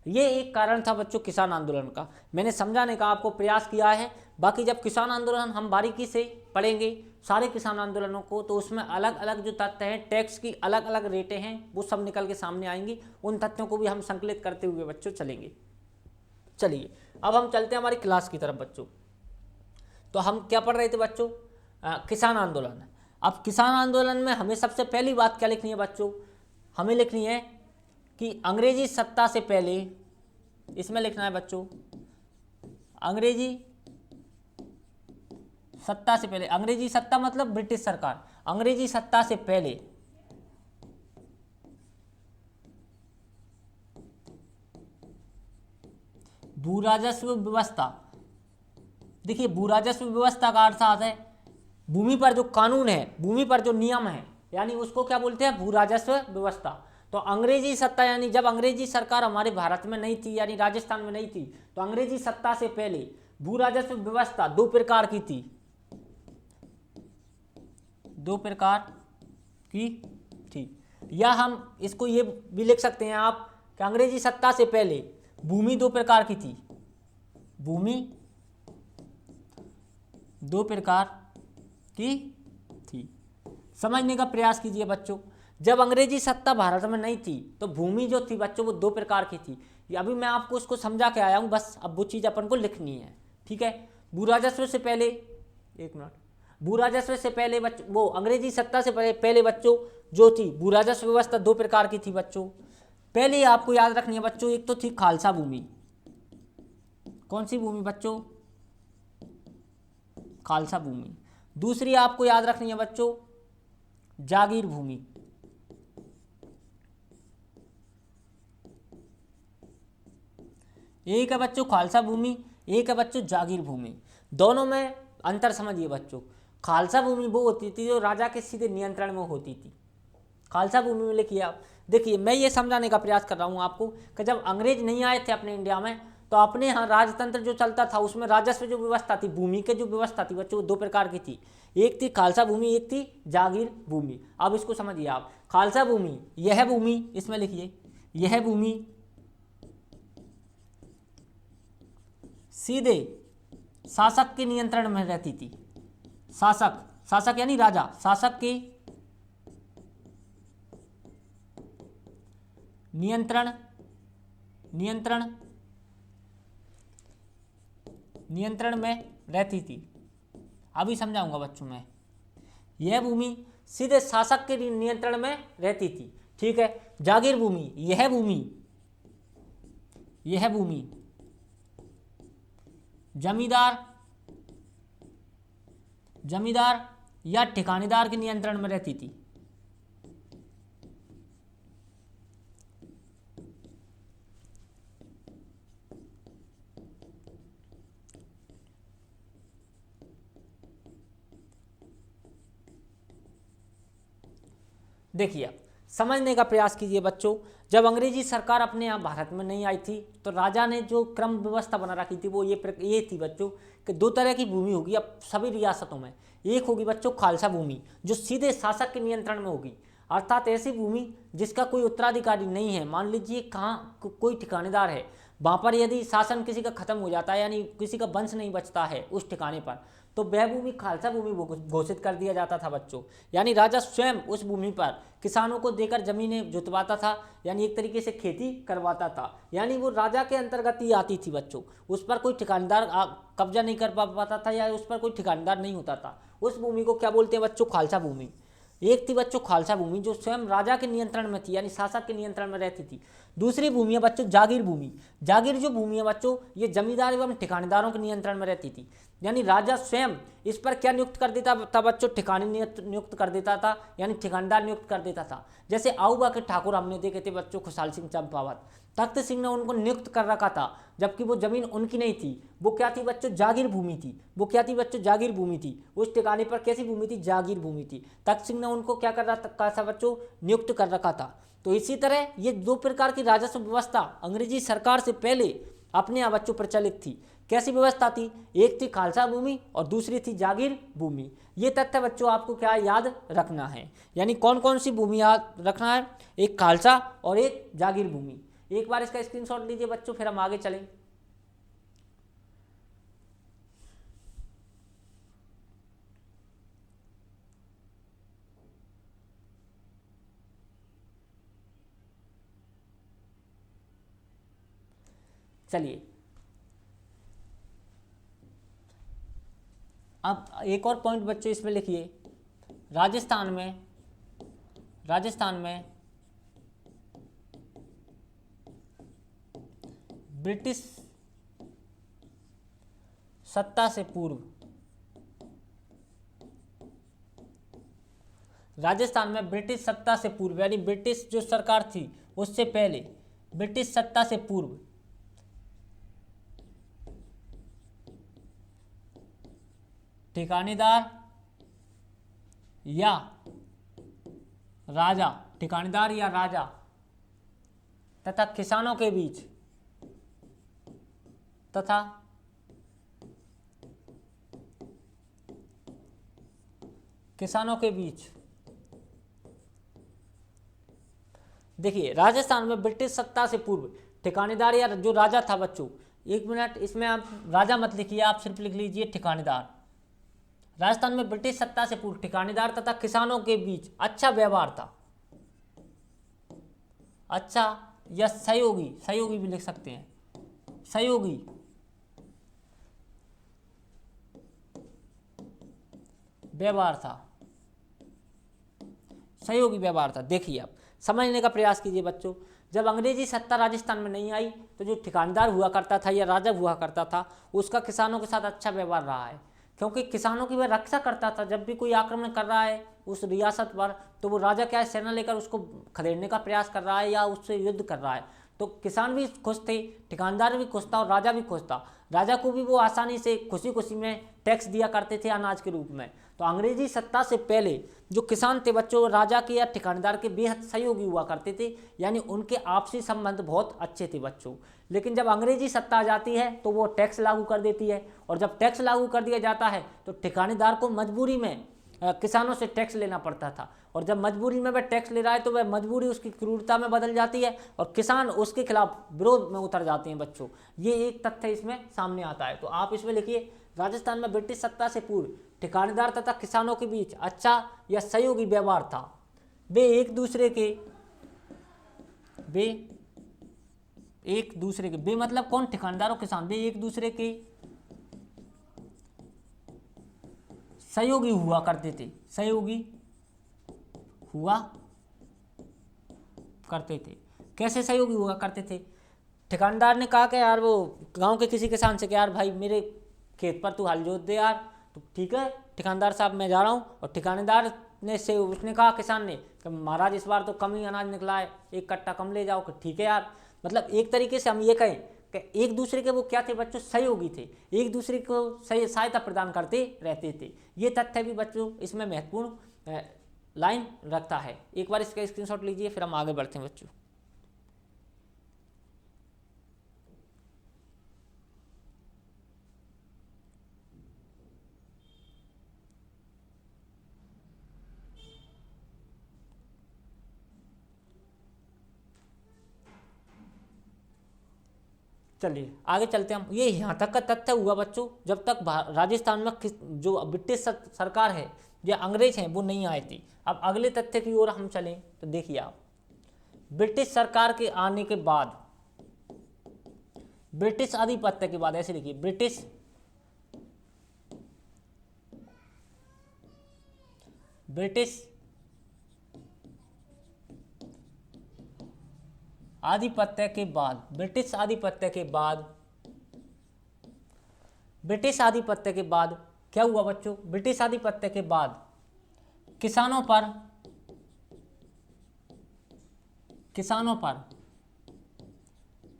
S1: ये एक कारण था बच्चों किसान आंदोलन का, मैंने समझाने का आपको प्रयास किया है। बाकी जब किसान आंदोलन हम बारीकी से पढ़ेंगे सारे किसान आंदोलनों को, तो उसमें अलग अलग जो तथ्य हैं, टैक्स की अलग अलग रेटें हैं, वो सब निकल के सामने आएंगी। उन तथ्यों को भी हम संकलित करते हुए बच्चों चलेंगे। चलिए अब हम चलते हैं हमारी क्लास की तरफ बच्चों। तो हम क्या पढ़ रहे थे बच्चों, किसान आंदोलन। अब किसान आंदोलन में हमें सबसे पहली बात क्या लिखनी है बच्चों, हमें लिखनी है कि अंग्रेजी सत्ता से पहले, इसमें लिखना है बच्चों अंग्रेजी सत्ता से पहले। अंग्रेजी सत्ता मतलब ब्रिटिश सरकार। अंग्रेजी सत्ता से पहले भूराजस्व व्यवस्था। देखिए भूराजस्व व्यवस्था का अर्थ आता है भूमि पर जो कानून है, भूमि पर जो नियम है, यानी उसको क्या बोलते हैं, भूराजस्व व्यवस्था। तो अंग्रेजी सत्ता यानी जब अंग्रेजी सरकार हमारे भारत में नहीं थी, यानी राजस्थान में नहीं थी, तो अंग्रेजी सत्ता से पहले भूराजस्व व्यवस्था 2 प्रकार की थी। 2 प्रकार की थी, या हम इसको ये भी लिख सकते हैं आप कि अंग्रेजी सत्ता से पहले भूमि 2 प्रकार की थी। भूमि 2 प्रकार की थी। समझने का प्रयास कीजिए बच्चों। जब अंग्रेजी सत्ता भारत में नहीं थी तो भूमि जो थी बच्चों वो 2 प्रकार की थी। अभी मैं आपको उसको समझा के आया हूं, बस अब वो चीज़ अपन को लिखनी है, ठीक है। भूराजस्व से पहले, एक मिनट, भूराजस्व से पहले बच्चों, वो अंग्रेजी सत्ता से पहले बच्चों जो थी भूराजस्व व्यवस्था 2 प्रकार की थी बच्चों। पहले आपको याद रखनी है बच्चों, एक तो थी खालसा भूमि। कौन सी भूमि बच्चों, खालसा भूमि। दूसरी आपको याद रखनी है बच्चों जागीर भूमि। एक है बच्चों खालसा भूमि, एक है बच्चों जागीर भूमि। दोनों में अंतर समझिए बच्चों। खालसा भूमि वो होती थी जो राजा के सीधे नियंत्रण में होती थी। खालसा भूमि में लिखिए आप। देखिए मैं ये समझाने का प्रयास कर रहा हूँ आपको कि जब अंग्रेज नहीं आए थे अपने इंडिया में, तो अपने यहाँ राजतंत्र जो चलता था उसमें राजस्व जो व्यवस्था थी, भूमि के जो व्यवस्था थी बच्चों 2 प्रकार की थी। एक थी खालसा भूमि, एक थी जागीर भूमि। अब इसको समझिए आप। खालसा भूमि यह भूमि, इसमें लिखिए यह भूमि सीधे शासक के नियंत्रण में रहती थी। शासक यानी राजा, शासक के नियंत्रण में रहती थी। अभी समझाऊंगा बच्चों मैं। यह भूमि सीधे शासक के नियंत्रण में रहती थी। ठीक है। जागीर भूमि, यह भूमि जमींदार या ठिकानेदार के नियंत्रण में रहती थी। देखिए, समझने का प्रयास कीजिए बच्चों। जब अंग्रेजी सरकार अपने यहाँ भारत में नहीं आई थी तो राजा ने जो क्रम व्यवस्था बना रखी थी वो ये थी बच्चों कि दो तरह की भूमि होगी अब सभी रियासतों में। एक होगी बच्चों खालसा भूमि, जो सीधे शासक के नियंत्रण में होगी, अर्थात ऐसी भूमि जिसका कोई उत्तराधिकारी नहीं है। मान लीजिए कहाँ कोई ठिकानेदार है, वहाँ पर यदि शासन किसी का खत्म हो जाता है यानी किसी का वंश नहीं बचता है उस ठिकाने पर, तो वह भूमि खालसा भूमि घोषित कर दिया जाता था बच्चों। यानी राजा स्वयं उस भूमि पर किसानों को देकर जमीनें जुतवाता था, यानी एक तरीके से खेती करवाता था। यानी वो राजा के अंतर्गत ही आती थी बच्चों, उस पर कोई ठिकानेदार कब्जा नहीं कर पाता था या उस पर कोई ठिकानेदार नहीं होता था। उस भूमि को क्या बोलते हैं बच्चों? खालसा भूमि। एक थी बच्चों खालसा भूमि जो स्वयं राजा के नियंत्रण में थी, यानी शासक के नियंत्रण में रहती थी। दूसरी भूमि है बच्चों जागीर भूमि। जागीर जो भूमि है बच्चों, ये जमींदार एवं ठिकानेदारों के नियंत्रण में रहती थी। यानी राजा स्वयं इस पर क्या नियुक्त कर देता था बच्चों? ठिकाने नियुक्त कर देता था, यानी ठिकानेदार नियुक्त कर देता था। जैसे आऊबा के ठाकुर हमने देखे थे बच्चों, खुशहाल सिंह चंपावत, तख्त सिंह ने उनको नियुक्त कर रखा था, जबकि वो जमीन उनकी नहीं थी। वो क्या थी बच्चों? जागीर भूमि थी। वो क्या थी बच्चों? जागीर भूमि थी। उस ठिकाने पर कैसी भूमि थी? जागीर भूमि थी। तख्त सिंह ने उनको क्या कर रखा था बच्चों? नियुक्त कर रखा था। तो इसी तरह ये दो प्रकार की राजस्व व्यवस्था अंग्रेजी सरकार से पहले अपने यहाँ बच्चों प्रचलित थी। कैसी व्यवस्था थी? एक थी खालसा भूमि और दूसरी थी जागीर भूमि। ये तथ्य बच्चों आपको क्या याद रखना है, यानी कौन कौन सी भूमि याद रखना है? एक खालसा और एक जागीर भूमि। एक बार इसका स्क्रीनशॉट लीजिए बच्चों, फिर हम आगे चलें। चलिए, अब एक और पॉइंट बच्चों इसमें लिखिए। राजस्थान में ब्रिटिश सत्ता से पूर्व, राजस्थान में ब्रिटिश सत्ता से पूर्व यानी ब्रिटिश जो सरकार थी उससे पहले, ब्रिटिश सत्ता से पूर्व ठिकानेदार या राजा तथा किसानों के बीच देखिए, राजस्थान में ब्रिटिश सत्ता से पूर्व ठिकानेदार या जो राजा था बच्चों, एक मिनट, इसमें आप राजा मत लिखिए, आप सिर्फ लिख लीजिए ठिकानेदार। राजस्थान में ब्रिटिश सत्ता से पूर्व ठिकानेदार तथा किसानों के बीच अच्छा व्यवहार था। अच्छा या सहयोगी भी लिख सकते हैं, सहयोगी व्यवहार था। देखिए, आप समझने का प्रयास कीजिए बच्चों। जब अंग्रेजी सत्ता राजस्थान में नहीं आई तो जो ठिकानेदार हुआ करता था या राजा हुआ करता था उसका किसानों के साथ अच्छा व्यवहार रहा है, क्योंकि किसानों की वह रक्षा करता था। जब भी कोई आक्रमण कर रहा है उस रियासत पर तो वो राजा क्या है, सेना लेकर उसको खदेड़ने का प्रयास कर रहा है या उससे युद्ध कर रहा है, तो किसान भी खुश थे, ठिकानेदार भी खुश था और राजा भी खुश था। राजा को भी वो आसानी से खुशी में टैक्स दिया करते थे अनाज के रूप में। तो अंग्रेजी सत्ता से पहले जो किसान थे बच्चों, राजा के या ठिकानेदार के बेहद सहयोगी हुआ करते थे, यानी उनके आपसी संबंध बहुत अच्छे थे बच्चों। लेकिन जब अंग्रेजी सत्ता आ जाती है तो वो टैक्स लागू कर देती है, और जब टैक्स लागू कर दिया जाता है तो ठिकानेदार को मजबूरी में किसानों से टैक्स लेना पड़ता था, और जब मजबूरी में वह टैक्स ले रहा है तो वह मजबूरी उसकी क्रूरता में बदल जाती है और किसान उसके खिलाफ विरोध में उतर जाते हैं बच्चों। ये एक तथ्य इसमें सामने आता है। तो आप इसमें लिखिए, राजस्थान में ब्रिटिश सत्ता से पूर्व ठेकेदार तथा किसानों के बीच अच्छा या सहयोगी व्यवहार था। वे एक दूसरे के वे मतलब कौन? ठेकेदार और किसान। वे एक दूसरे के सहयोगी हुआ करते थे, सहयोगी हुआ करते थे। कैसे सहयोगी हुआ करते थे? ठेकेदार ने कहा कि यार वो गांव के किसी किसान से कि यार भाई मेरे खेत पर तू हल जोत दे यार, तो ठीक है ठेकेदार साहब मैं जा रहा हूँ। और ठेकेदार ने से उसने कहा किसान ने कि महाराज इस बार तो कम ही अनाज निकला है, एक कट्टा कम ले जाओ। कि ठीक है यार। मतलब एक तरीके से हम ये कहें कि एक दूसरे के वो क्या थे बच्चों? सहयोगी थे, एक दूसरे को सहायता प्रदान करते रहते थे। ये तथ्य भी बच्चों इसमें महत्वपूर्ण लाइन रखता है। एक बार इसका स्क्रीनशॉट लीजिए, फिर हम आगे बढ़ते हैं बच्चों। चलिए आगे चलते हैं हम। ये यहाँ तक का तथ्य हुआ बच्चों जब तक राजस्थान में जो ब्रिटिश सरकार है या अंग्रेज हैं वो नहीं आए थे। अब अगले तथ्य की ओर हम चलें तो देखिए आप, ब्रिटिश सरकार के आने के बाद, ब्रिटिश आधिपत्य के बाद, ऐसे लिखिए ब्रिटिश आधिपत्य के बाद, ब्रिटिश आधिपत्य के बाद क्या हुआ बच्चों? ब्रिटिश आधिपत्य के बाद किसानों पर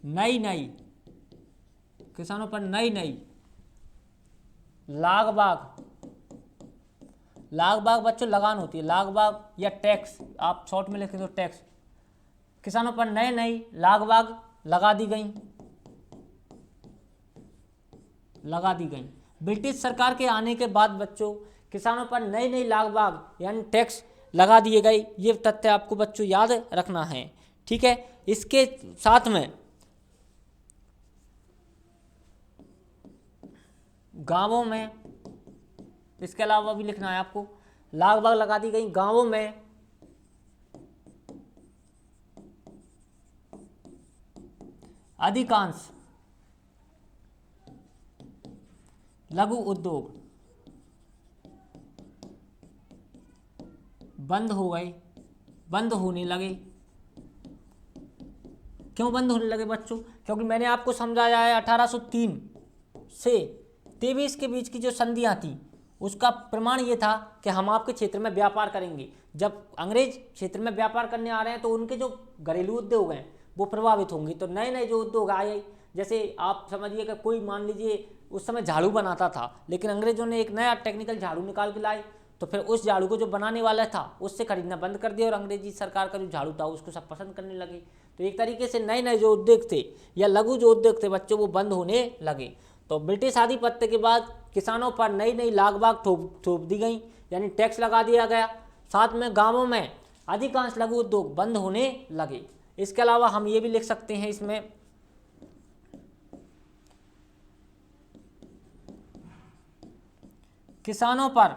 S1: नई नई लाग बाग बच्चों लगान होती है, लाग बाग या टैक्स, आप शॉर्ट में लिखें तो टैक्स। किसानों पर नई लाग बाग लगा दी गई। ब्रिटिश सरकार के आने के बाद बच्चों किसानों पर नई लाग बाग यानी टैक्स लगा दिए गए। ये तथ्य आपको बच्चों याद रखना है, ठीक है। इसके साथ में गांवों में, इसके अलावा भी लिखना है आपको, लाग बाग लगा दी गई। गांवों में अधिकांश लघु उद्योग बंद होने लगे। क्यों बंद होने लगे बच्चों? क्योंकि मैंने आपको समझाया है 1803 से 23 के बीच की जो संधियां थी उसका प्रमाण ये था कि हम आपके क्षेत्र में व्यापार करेंगे। जब अंग्रेज क्षेत्र में व्यापार करने आ रहे हैं तो उनके जो घरेलू उद्योग हैं वो प्रभावित होंगे। तो नए जो उद्योग आए, जैसे आप समझिए कि कोई मान लीजिए उस समय झाड़ू बनाता था, लेकिन अंग्रेजों ने एक नया टेक्निकल झाड़ू निकाल के लाए, तो फिर उस झाड़ू को जो बनाने वाला था उससे खरीदना बंद कर दिया और अंग्रेजी सरकार का जो झाड़ू था उसको सब पसंद करने लगे। तो एक तरीके से नए जो उद्योग थे या लघु जो उद्योग थे बच्चों वो बंद होने लगे। तो ब्रिटिश आधिपत्य के बाद किसानों पर नई लाग बाग थोप दी गई, यानी टैक्स लगा दिया गया। साथ में गाँवों में अधिकांश लघु उद्योग बंद होने लगे। इसके अलावा हम ये भी लिख सकते हैं इसमें, किसानों पर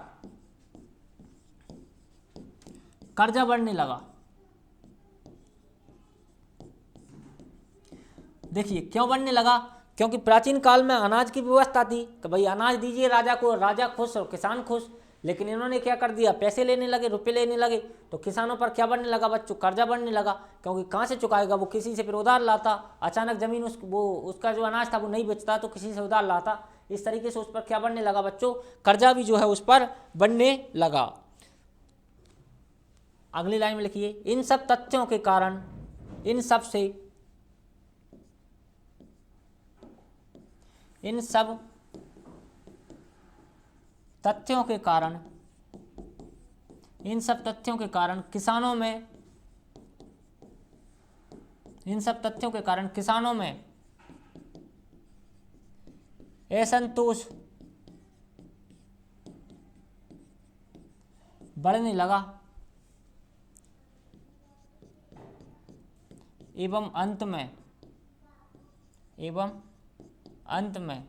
S1: कर्जा बढ़ने लगा। देखिए क्यों बढ़ने लगा? क्योंकि प्राचीन काल में अनाज की व्यवस्था थी कि भाई अनाज दीजिए राजा को, राजा खुश और किसान खुश। लेकिन इन्होंने क्या कर दिया? पैसे लेने लगे, रुपए लेने लगे। तो किसानों पर क्या बढ़ने लगा बच्चों? कर्जा बढ़ने लगा। क्योंकि कहाँ से चुकाएगा? वो किसी से फिर उधार लाता। अचानक जमीन उसका जो अनाज था वो नहीं बेचता तो किसी से उधार लाता। इस तरीके से उस पर क्या बढ़ने लगा बच्चों? कर्जा भी जो है उस पर बढ़ने लगा। अगली लाइन में लिखिए, इन सब तथ्यों के कारण, इन सब तथ्यों के कारण किसानों में असंतोष बढ़ने लगा एवं अंत में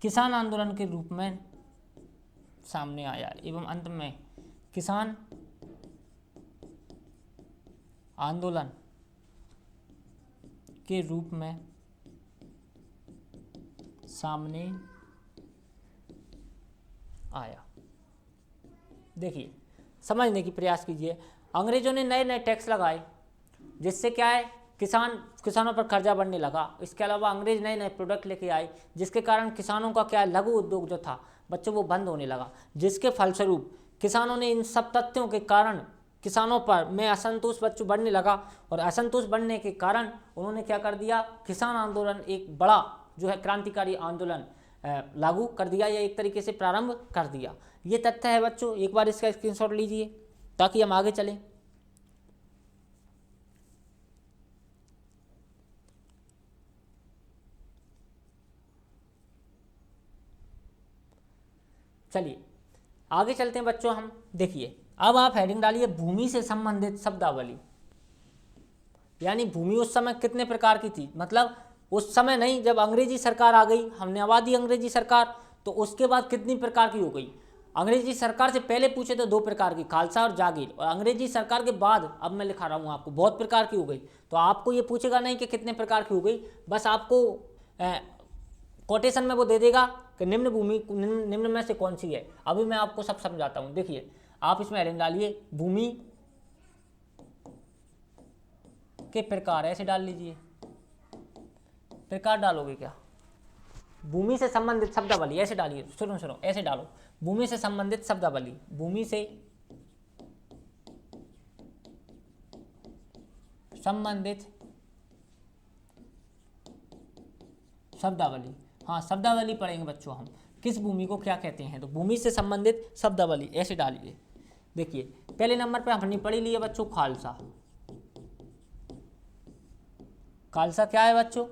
S1: किसान आंदोलन के रूप में सामने आया, एवं अंत में किसान आंदोलन के रूप में सामने आया। देखिए, समझने की प्रयास कीजिए। अंग्रेजों ने नए नए टैक्स लगाए, जिससे क्या है, किसानों पर कर्जा बढ़ने लगा। इसके अलावा अंग्रेज नए नए प्रोडक्ट लेके आए, जिसके कारण किसानों का क्या, लघु उद्योग जो था बच्चों वो बंद होने लगा, जिसके फलस्वरूप किसानों ने इन सब तथ्यों के कारण किसानों पर में असंतोष बच्चों बढ़ने लगा, और असंतोष बढ़ने के कारण उन्होंने क्या कर दिया, किसान आंदोलन एक बड़ा जो है क्रांतिकारी आंदोलन लागू कर दिया, या एक तरीके से प्रारंभ कर दिया। ये तथ्य है बच्चों, एक बार इसका स्क्रीनशॉट लीजिए ताकि हम आगे चलें। चलिए आगे चलते हैं बच्चों हम। देखिए, अब आप हेडिंग डालिए भूमि से संबंधित शब्दावली। यानी भूमि उस समय कितने प्रकार की थी, मतलब उस समय नहीं, जब अंग्रेजी सरकार आ गई, हमने आबाद दी अंग्रेजी सरकार, तो उसके बाद कितनी प्रकार की हो गई। अंग्रेजी सरकार से पहले पूछे तो 2 प्रकार की, खालसा और जागीर, और अंग्रेजी सरकार के बाद अब मैं लिखा रहा हूँ आपको बहुत प्रकार की हो गई। तो आपको ये पूछेगा नहीं कि कितने प्रकार की हो गई, बस आपको कोटेशन में वो दे देगा कि निम्न में से कौन सी है। अभी मैं आपको सब समझाता हूँ। देखिए, आप इसमें हेडिंग डालिए भूमि के प्रकार, ऐसे डाल लीजिए। प्रकार डालोगे क्या, भूमि से संबंधित शब्दावली, ऐसे डालिए। सुनो ऐसे डालो, भूमि से संबंधित शब्दावली, भूमि से संबंधित शब्दावली। हाँ, शब्दावली पढ़ेंगे बच्चों हम, किस भूमि को क्या कहते हैं। तो भूमि से संबंधित शब्दावली ऐसे डालिए। देखिए, पहले नंबर पे हमने पढ़ी ली है बच्चों खालसा। खालसा क्या है बच्चों,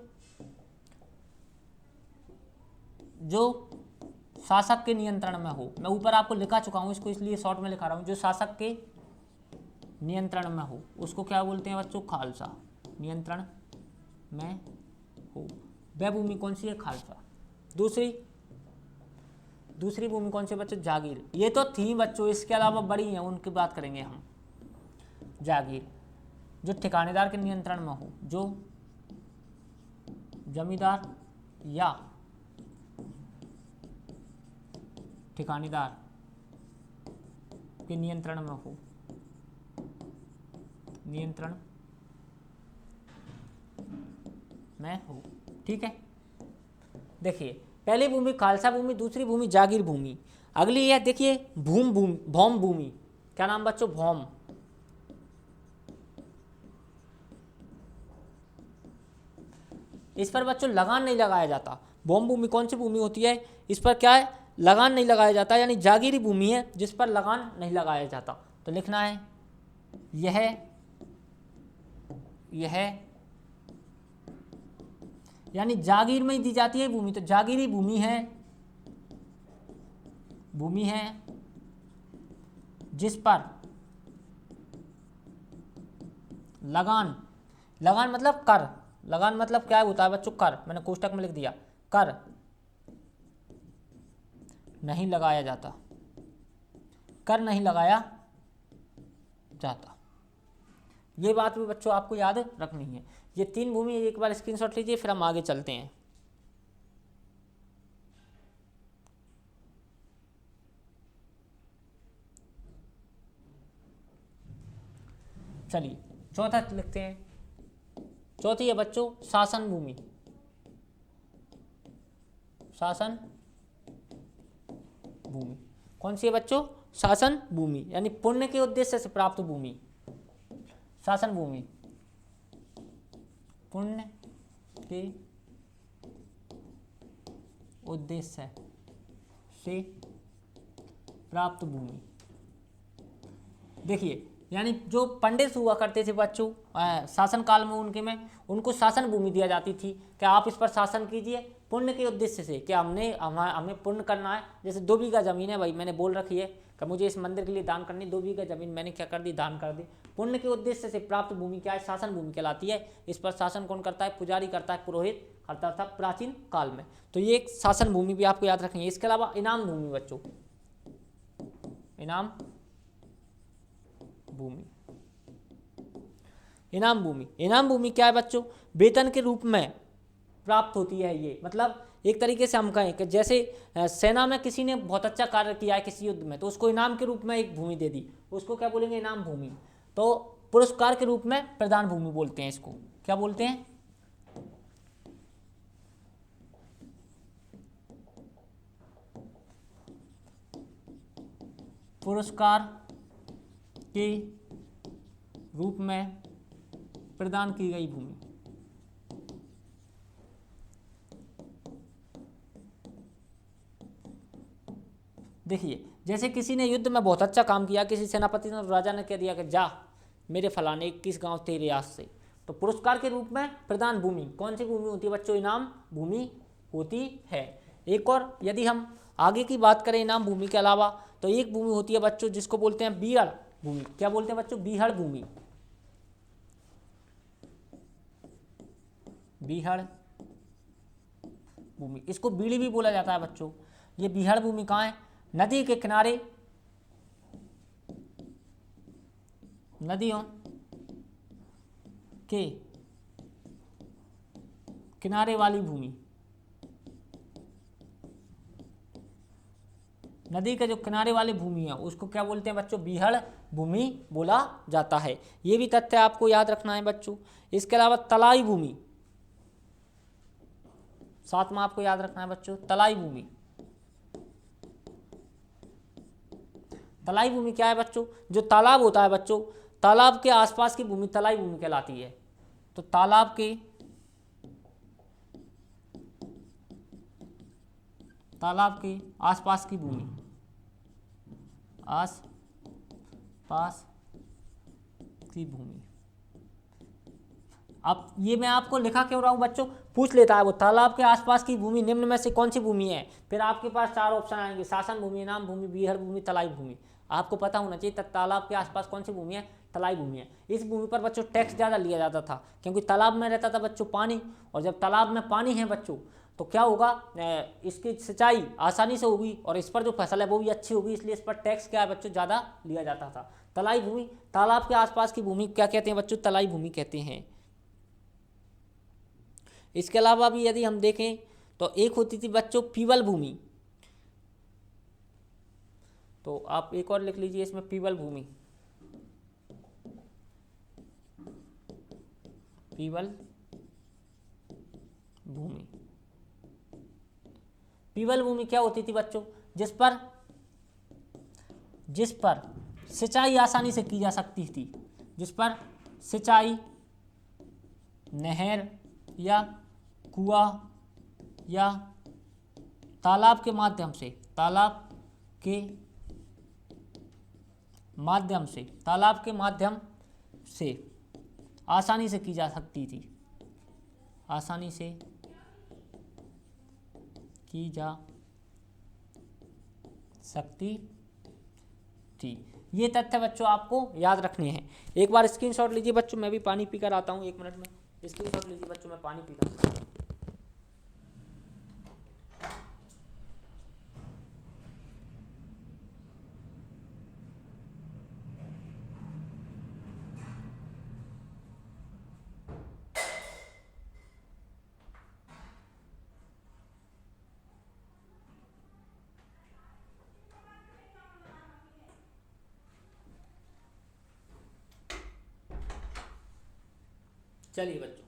S1: जो शासक के नियंत्रण में हो। मैं ऊपर आपको लिखा चुका हूं, इसको इसलिए शॉर्ट में लिखा रहा हूं। जो शासक के नियंत्रण में हो उसको क्या बोलते हैं बच्चों, खालसा। नियंत्रण में हो वह भूमि कौन सी है, खालसा। दूसरी भूमि कौन सी बच्चों, जागीर। ये तो थी बच्चों, इसके अलावा बड़ी हैं, उनकी बात करेंगे हम। जागीर जो ठिकानेदार के नियंत्रण में हो, जो जमींदार या ठिकानेदार के नियंत्रण में हो, नियंत्रण में हो। ठीक है, देखिए पहली भूमि खालसा भूमि, दूसरी भूमि जागीर भूमि। अगली है देखिए भौम भूमि। क्या नाम बच्चों, भौम। इस पर बच्चों लगान नहीं लगाया जाता। भौम भूमि कौन सी भूमि होती है, इस पर क्या है, लगान नहीं लगाया जाता, यानी जागीरी भूमि है जिस पर लगान नहीं लगाया जाता। तो लिखना है यह यानी जागीर में ही दी जाती है भूमि, तो जागीरी भूमि है जिस पर लगान मतलब कर, लगान मतलब क्या होता है बच्चों, कर। मैंने कोष्टक में लिख दिया, कर नहीं लगाया जाता, कर नहीं लगाया जाता। ये बात भी बच्चों आपको याद रखनी है। ये 3 भूमि, एक बार स्क्रीनशॉट लीजिए, फिर हम आगे चलते हैं। चलिए चौथा लिखते हैं। चौथी है बच्चों शासन भूमि। शासन भूमि कौन सी है बच्चों, शासन भूमि, यानी पुण्य के उद्देश्य से प्राप्त भूमि। शासन भूमि पुण्य के उद्देश्य से प्राप्त भूमि। देखिए, यानी जो पंडित हुआ करते थे बच्चों शासन काल में, उनको शासन भूमि दिया जाती थी कि आप इस पर शासन कीजिए पुण्य के उद्देश्य से, कि हमें पुण्य करना है। जैसे 2 बीघा जमीन है भाई, मैंने बोल रखी है कि मुझे इस मंदिर के लिए दान करनी, 2 बीघा जमीन मैंने क्या कर दी, दान कर दी। पुण्य के उद्देश्य से प्राप्त भूमि क्या है, शासन भूमि कहलाती है। इस पर शासन कौन करता है, पुजारी करता है, पुरोहित करता था प्राचीन काल में। तो ये एक शासन भूमि भी आपको याद रखनी है। इसके अलावा इनाम भूमि बच्चों, इनाम भूमि, इनाम भूमि, इनाम भूमि क्या है बच्चों, वेतन के रूप में प्राप्त होती है। ये मतलब एक तरीके से हम कहें कि जैसे सेना में किसी ने बहुत अच्छा कार्य किया है किसी युद्ध में, तो उसको इनाम के रूप में एक भूमि दे दी, उसको क्या बोलेंगे, इनाम भूमि। तो पुरस्कार के रूप में प्रदान भूमि बोलते हैं, इसको क्या बोलते हैं, पुरस्कार के रूप में प्रदान की गई भूमि। देखिए जैसे किसी ने युद्ध में बहुत अच्छा काम किया, किसी सेनापति ने, राजा ने कह दिया कि जा मेरे फलाने 21 गांव तेरे याद से, तो पुरस्कार के रूप में प्रदान भूमि कौन सी भूमि होती है बच्चों, इनाम भूमि होती है। एक और यदि हम आगे की बात करें इनाम भूमि के अलावा, तो एक भूमि होती है बच्चों जिसको बोलते हैं बीहड़ भूमि। क्या बोलते हैं बच्चों, बीहड़ भूमि, बीहड़ भूमि, इसको बीड़ी भी बोला जाता है बच्चों। ये बीहड़ भूमि कहाँ है, नदी के किनारे, नदियों के किनारे वाली भूमि, नदी के जो किनारे वाली भूमि है उसको क्या बोलते हैं बच्चों, बीहड़ भूमि बोला जाता है। ये भी तथ्य आपको याद रखना है बच्चों। इसके अलावा तलाई भूमि, साथ में आपको याद रखना है बच्चों, तलाई भूमि। तलाई भूमि क्या है बच्चों, जो तालाब होता है बच्चों, तालाब के आसपास की भूमि तलाई भूमि कहलाती है। तो तालाब के आसपास की भूमि, आस पास की भूमि। अब ये मैं आपको लिखा क्यों रहा हूं बच्चों, पूछ लेता है वो, तालाब के आसपास की भूमि निम्न में से कौन सी भूमि है, फिर आपके पास 4 ऑप्शन आएंगे, शासन भूमि, इनाम भूमि, बीहड़ भूमि, तलाई भूमि। आपको पता होना चाहिए तालाब के आसपास कौन सी भूमि है, तलाई भूमि है। इस भूमि पर बच्चों टैक्स ज़्यादा लिया जाता था, क्योंकि तालाब में रहता था बच्चों पानी, और जब तालाब में पानी है बच्चों तो क्या होगा, इसकी सिंचाई आसानी से होगी और इस पर जो फसल है वो भी अच्छी होगी, इसलिए इस पर टैक्स क्या है बच्चों, ज़्यादा लिया जाता था। तलाई भूमि, तालाब के आसपास की भूमि क्या कहते हैं बच्चों, तलाई भूमि कहते हैं। इसके अलावा भी यदि हम देखें तो एक होती थी बच्चों पीवल भूमि, तो आप एक और लिख लीजिए इसमें, पीवल भूमि, पीवल भूमि। पीवल भूमि क्या होती थी बच्चों, जिस पर सिंचाई आसानी से की जा सकती थी, जिस पर सिंचाई नहर या कुआं या तालाब के माध्यम से, तालाब के माध्यम से आसानी से की जा सकती थी, आसानी से की जा सकती थी। ये तथ्य बच्चों आपको याद रखने हैं। एक बार स्क्रीनशॉट लीजिए बच्चों, मैं भी पानी पीकर आता हूँ 1 मिनट में। स्क्रीनशॉट लीजिए बच्चों, मैं पानी पीकर आता हूँ। चलिए बच्चों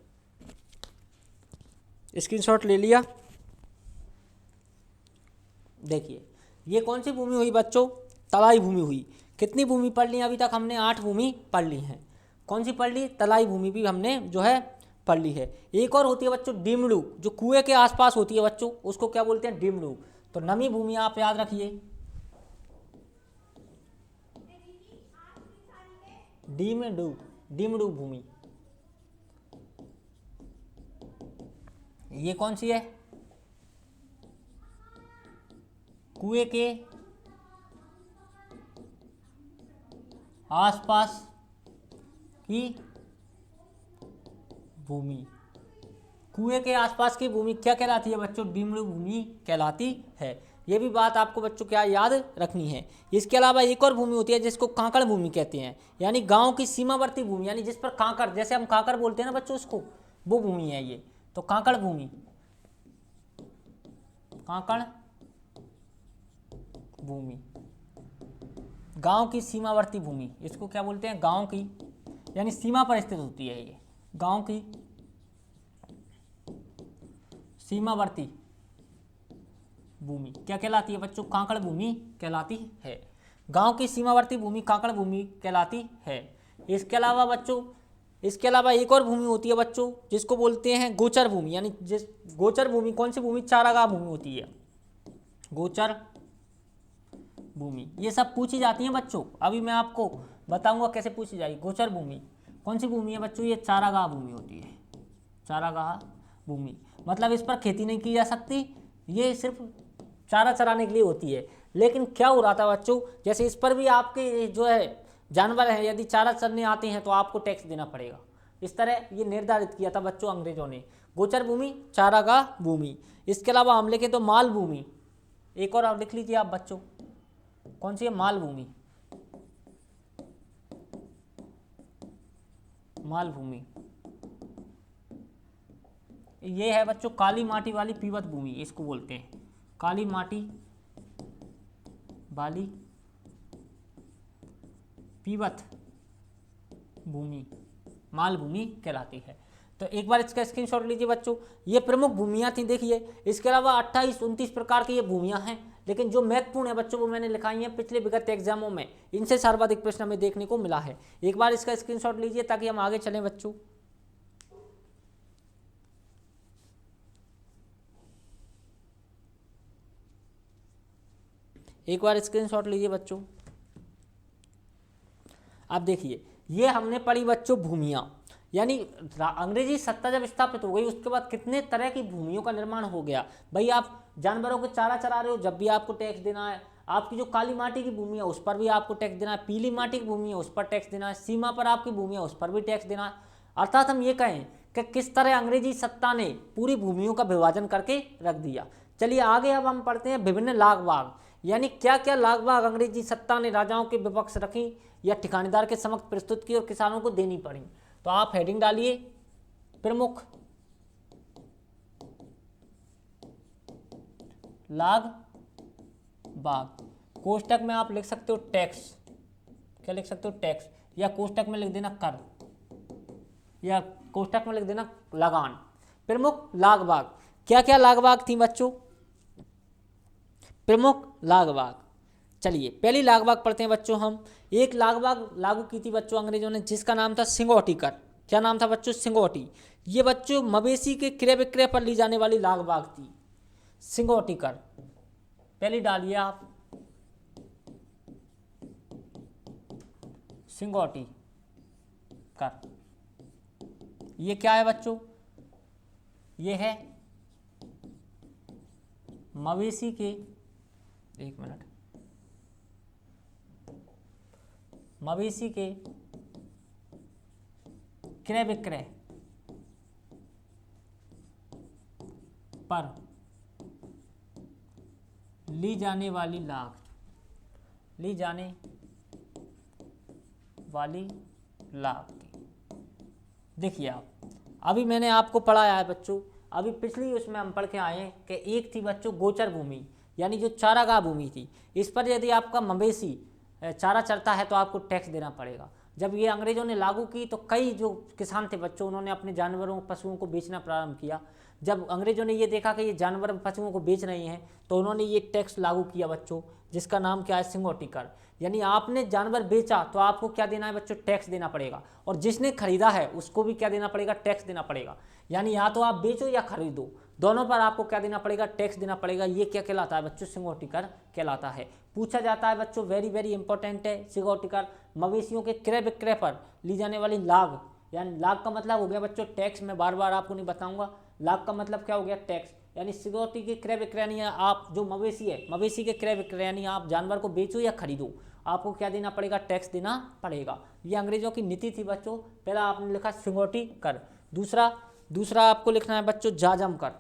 S1: स्क्रीनशॉट ले लिया। देखिए ये कौन सी भूमि हुई बच्चों, तलाई भूमि हुई। कितनी भूमि पढ़ ली अभी तक हमने, 8 भूमि पढ़ ली हैं। कौन सी पढ़ ली, तलाई भूमि भी हमने जो है पढ़ ली है। एक और होती है बच्चों डिमड़ू, जो कुएं के आसपास होती है बच्चों, उसको क्या बोलते हैं, डिमड़ू। तो नमी भूमि आप याद रखिए, डिमड़ू भूमि। ये कौन सी है, कुएं के आसपास की भूमि, कुएं के आसपास की भूमि क्या कहलाती है बच्चों? डिम्ड भूमि कहलाती है। ये भी बात आपको बच्चों क्या याद रखनी है। इसके अलावा एक और भूमि होती है जिसको कांकड़ भूमि कहते हैं, यानी गांव की सीमावर्ती भूमि, यानी जिस पर कांकड़, जैसे हम कांकड़ बोलते हैं ना बच्चों, उसको, वो भूमि है ये। तो कांकड़ भूमि, कांकड़ भूमि, गांव की सीमावर्ती भूमि, इसको क्या बोलते हैं? गांव की, यानी सीमा पर स्थित होती है ये, गांव की सीमावर्ती भूमि क्या कहलाती है बच्चों? कांकड़ भूमि कहलाती है। गांव की सीमावर्ती भूमि कांकड़ भूमि कहलाती है। इसके अलावा बच्चों, इसके अलावा एक और भूमि होती है बच्चों जिसको बोलते हैं गोचर भूमि, यानी जिस गोचर भूमि, कौन सी भूमि? चारागाह भूमि होती है, गोचर भूमि। ये सब पूछी जाती है बच्चों, अभी मैं आपको बताऊंगा कैसे पूछी जाएगी। गोचर भूमि कौन सी भूमि है बच्चों? ये चारागाह भूमि होती है, चारागाह भूमि। मतलब इस पर खेती नहीं की जा सकती, ये सिर्फ चारा चराने के लिए होती है। लेकिन क्या हो रहा था बच्चों, जैसे इस पर भी आपके जो है जानवर हैं, यदि चारा चरने आते हैं तो आपको टैक्स देना पड़ेगा। इस तरह ये निर्धारित किया था बच्चों अंग्रेजों ने। गोचर भूमि, चारागाह भूमि। इसके अलावा हम लिखे तो माल भूमि, एक और आप लिख लीजिए आप बच्चों, कौन सी है? माल भूमि, माल भूमि। ये है बच्चों काली माटी वाली पीवत भूमि, इसको बोलते हैं काली माटी वाली पीवत भूमि, माल भूमि कहलाती है। तो एक बार इसका स्क्रीनशॉट लीजिए बच्चों। ये प्रमुख भूमियां थी, देखिए। इसके अलावा 28-29 प्रकार की ये भूमियां हैं, लेकिन जो महत्वपूर्ण है बच्चों वो मैंने लिखाई है पिछले विगत एग्जामों में, इनसे सर्वाधिक प्रश्न हमें देखने को मिला है। एक बार इसका स्क्रीनशॉट लीजिए ताकि हम आगे चलें बच्चों। एक बार स्क्रीनशॉट लीजिए बच्चों। आप देखिए, ये हमने पढ़ी बच्चों भूमियां, यानी अंग्रेजी सत्ता जब स्थापित हो गई उसके बाद कितने तरह की भूमियों का निर्माण हो गया। भाई आप जानवरों को चारा चरा रहे हो, जब भी आपको टैक्स देना है। आपकी जो काली माटी की भूमि है उस पर भी आपको टैक्स देना है, पीली माटी की भूमि है उस पर टैक्स देना है, सीमा पर आपकी भूमि है उस पर भी टैक्स देना है। अर्थात हम ये कहें कि किस तरह अंग्रेजी सत्ता ने पूरी भूमियों का विभाजन करके रख दिया। चलिए आगे अब हम पढ़ते हैं विभिन्न लाग बाग, यानी क्या क्या लाग बाग अंग्रेजी सत्ता ने राजाओं के विपक्ष रखी या ठिकानेदार के समक्ष प्रस्तुत की और किसानों को देनी पड़ी। तो आप हेडिंग डालिए प्रमुख लाग बाग, कोष्टक में आप लिख सकते हो टैक्स, क्या लिख सकते हो? टैक्स, या कोष्टक में लिख देना कर, या कोष्टक में लिख देना लगान। प्रमुख लाग बाग, क्या क्या लाग बाग थी बच्चों? प्रमुख लाग बाग, चलिए पहली लाग बाग पढ़ते हैं बच्चों हम। एक लाग बाग लागू की थी बच्चों अंग्रेजों ने, जिसका नाम था सिंगौटी कर। क्या नाम था बच्चों? सिंगौटी। ये बच्चों मवेशी के क्रय विक्रय पर ली जाने वाली लाग बाग थी, सिंगौटी कर। पहली डालिए आप, सिंगौटी कर। ये क्या है बच्चों? ये है मवेशी के, एक मिनट, मवेशी के क्रय विक्रय पर ली जाने वाली लाग, ली जाने वाली लाग की। देखिए आप, अभी मैंने आपको पढ़ाया है बच्चों, अभी पिछली उसमें हम पढ़ के आए हैं कि एक थी बच्चों गोचर भूमि, यानी जो चारागाह भूमि थी। इस पर यदि आपका मवेशी चारा चरता है तो आपको टैक्स देना पड़ेगा। जब ये अंग्रेजों ने लागू की तो कई जो किसान थे बच्चों, उन्होंने अपने जानवरों पशुओं को बेचना प्रारंभ किया। जब अंग्रेजों ने ये देखा कि ये जानवर पशुओं को बेच रहे हैं तो उन्होंने ये टैक्स लागू किया बच्चों, जिसका नाम क्या है? सिंगौटी कर। यानी आपने जानवर बेचा तो आपको क्या देना है बच्चों? टैक्स देना पड़ेगा। और जिसने खरीदा है उसको भी क्या देना पड़ेगा? टैक्स देना पड़ेगा। यानी या तो आप बेचो या खरीदो, दोनों पर आपको क्या देना पड़ेगा? टैक्स देना पड़ेगा। ये क्या कहलाता है बच्चों? सिंगौटी कर कहलाता है। पूछा जाता है बच्चों, वेरी वेरी इंपॉर्टेंट है सिंगौटी कर। मवेशियों के क्रय विक्रय पर ली जाने वाली लाग, यानी लाग का मतलब हो गया बच्चों टैक्स। मैं बार बार आपको नहीं बताऊंगा लाग का मतलब क्या हो गया? टैक्स। यानी सिक्योरिटी के क्रय विक्रय, यानी आप जो मवेशी है, मवेशी के क्रय विक्रय, यानी आप जानवर को बेचो या खरीदो, आपको क्या देना पड़ेगा, टैक्स देना पड़ेगा। ये अंग्रेजों की नीति थी बच्चों। पहला आपने लिखा सिक्योरिटी कर, दूसरा आपको लिखना है बच्चों जाजम कर।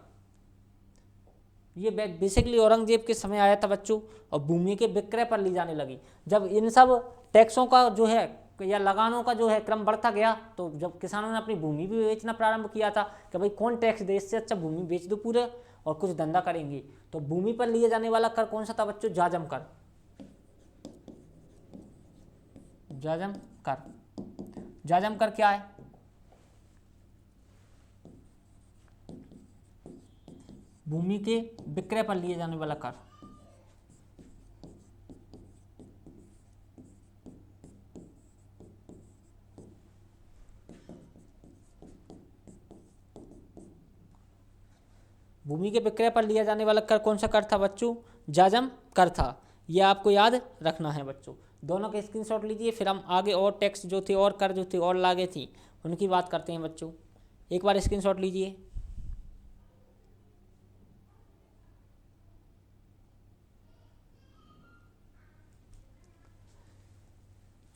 S1: ये बेसिकली औरंगजेब के समय आया था बच्चों, और भूमि के विक्रय पर ली जाने लगी। जब इन सब टैक्सों का जो है या लगानों का जो है क्रम बढ़ता गया, तो जब किसानों ने अपनी भूमि भी बेचना प्रारंभ किया था कि भाई कौन टैक्स दे, इससे अच्छा भूमि बेच दो पूरे और कुछ धंधा करेंगे। तो भूमि पर लिए जाने वाला कर कौन सा था बच्चों, जाजम कर। जाजम कर क्या है, भूमि के विक्रय पर लिए जाने वाला कर। भूमि के विक्रय पर लिया जाने वाला कर कौन सा कर था बच्चों, जाजम कर था। यह आपको याद रखना है बच्चों। दोनों के स्क्रीनशॉट लीजिए, फिर हम आगे और टैक्स जो थे और कर जो थे और लागे थी उनकी बात करते हैं बच्चों। एक बार स्क्रीनशॉट लीजिए।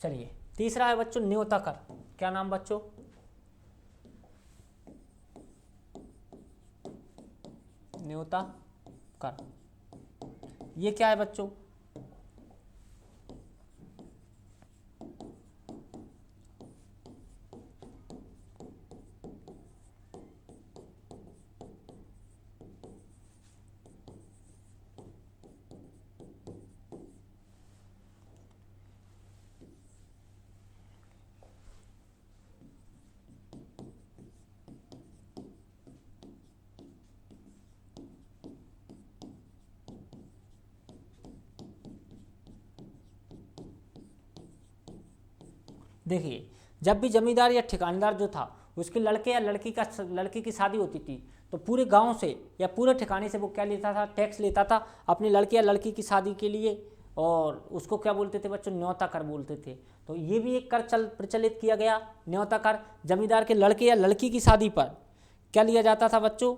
S1: चलिए, तीसरा है बच्चों न्योता कर। क्या नाम बच्चों, न्योता कर। ये क्या है बच्चों, देखिए जब भी जमींदार या ठेकेदार जो था उसके लड़के या लड़की की शादी होती थी, तो पूरे गांव से या पूरे ठिकाने से वो क्या लेता था, टैक्स लेता था अपने लड़के या लड़की की शादी के लिए, और उसको क्या बोलते थे बच्चों, न्योता कर बोलते थे। तो ये भी एक कर प्रचलित किया गया, न्योता कर। जमींदार के लड़के या लड़की की शादी पर क्या लिया जाता था बच्चों,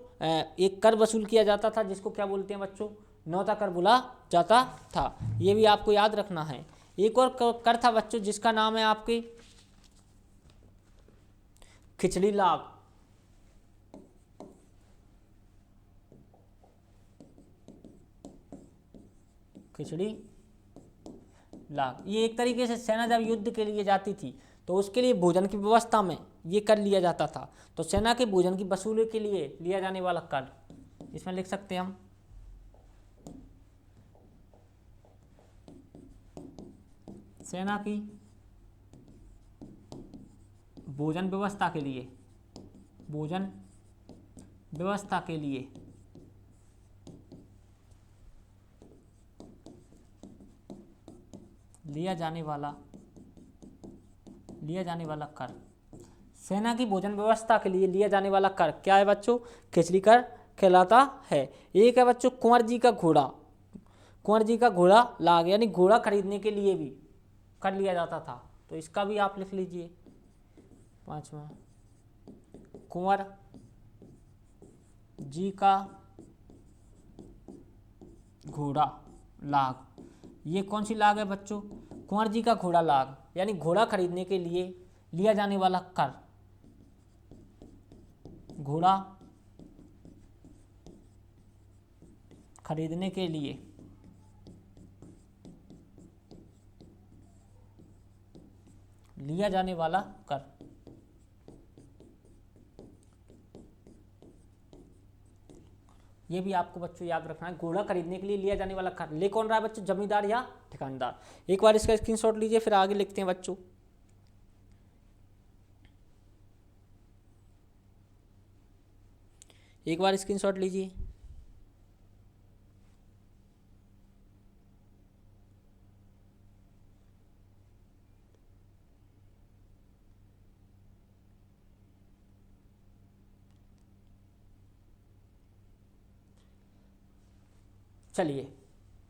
S1: एक कर वसूल किया जाता था, जिसको क्या बोलते हैं बच्चों, न्योता कर बोला जाता था। ये भी आपको याद रखना है। एक और कर था बच्चों जिसका नाम है आपके खिचड़ी लाभ। खिचड़ी लाभ ये एक तरीके से सेना जब युद्ध के लिए जाती थी तो उसके लिए भोजन की व्यवस्था में ये कर लिया जाता था। तो सेना के भोजन की वसूली के लिए लिया जाने वाला कर, इसमें लिख सकते हैं हम सेना की भोजन व्यवस्था के लिए, भोजन व्यवस्था के लिए लिया जाने वाला कर। सेना की भोजन व्यवस्था के लिए लिया जाने वाला कर क्या है बच्चों, खिचड़ी कर कहलाता है। एक है बच्चों कुंवर जी का घोड़ा, कुंवर जी का घोड़ा लाग, यानी घोड़ा खरीदने के लिए भी कर लिया जाता था। तो इसका भी आप लिख लीजिए। पांचवा कुंवर जी का घोड़ा लाग। ये कौन सी लाग है बच्चों, कुंवर जी का घोड़ा लाग, यानी घोड़ा खरीदने के लिए लिया जाने वाला कर। घोड़ा खरीदने के लिए लिया जाने वाला कर। ये भी आपको बच्चों याद रखना है, घोड़ा खरीदने के लिए लिया जाने वाला कर। ले कौन रहा है बच्चों, जमींदार या ठेकेदार। एक बार इसका स्क्रीनशॉट लीजिए, फिर आगे लिखते हैं बच्चों। एक बार स्क्रीनशॉट लीजिए। चलिए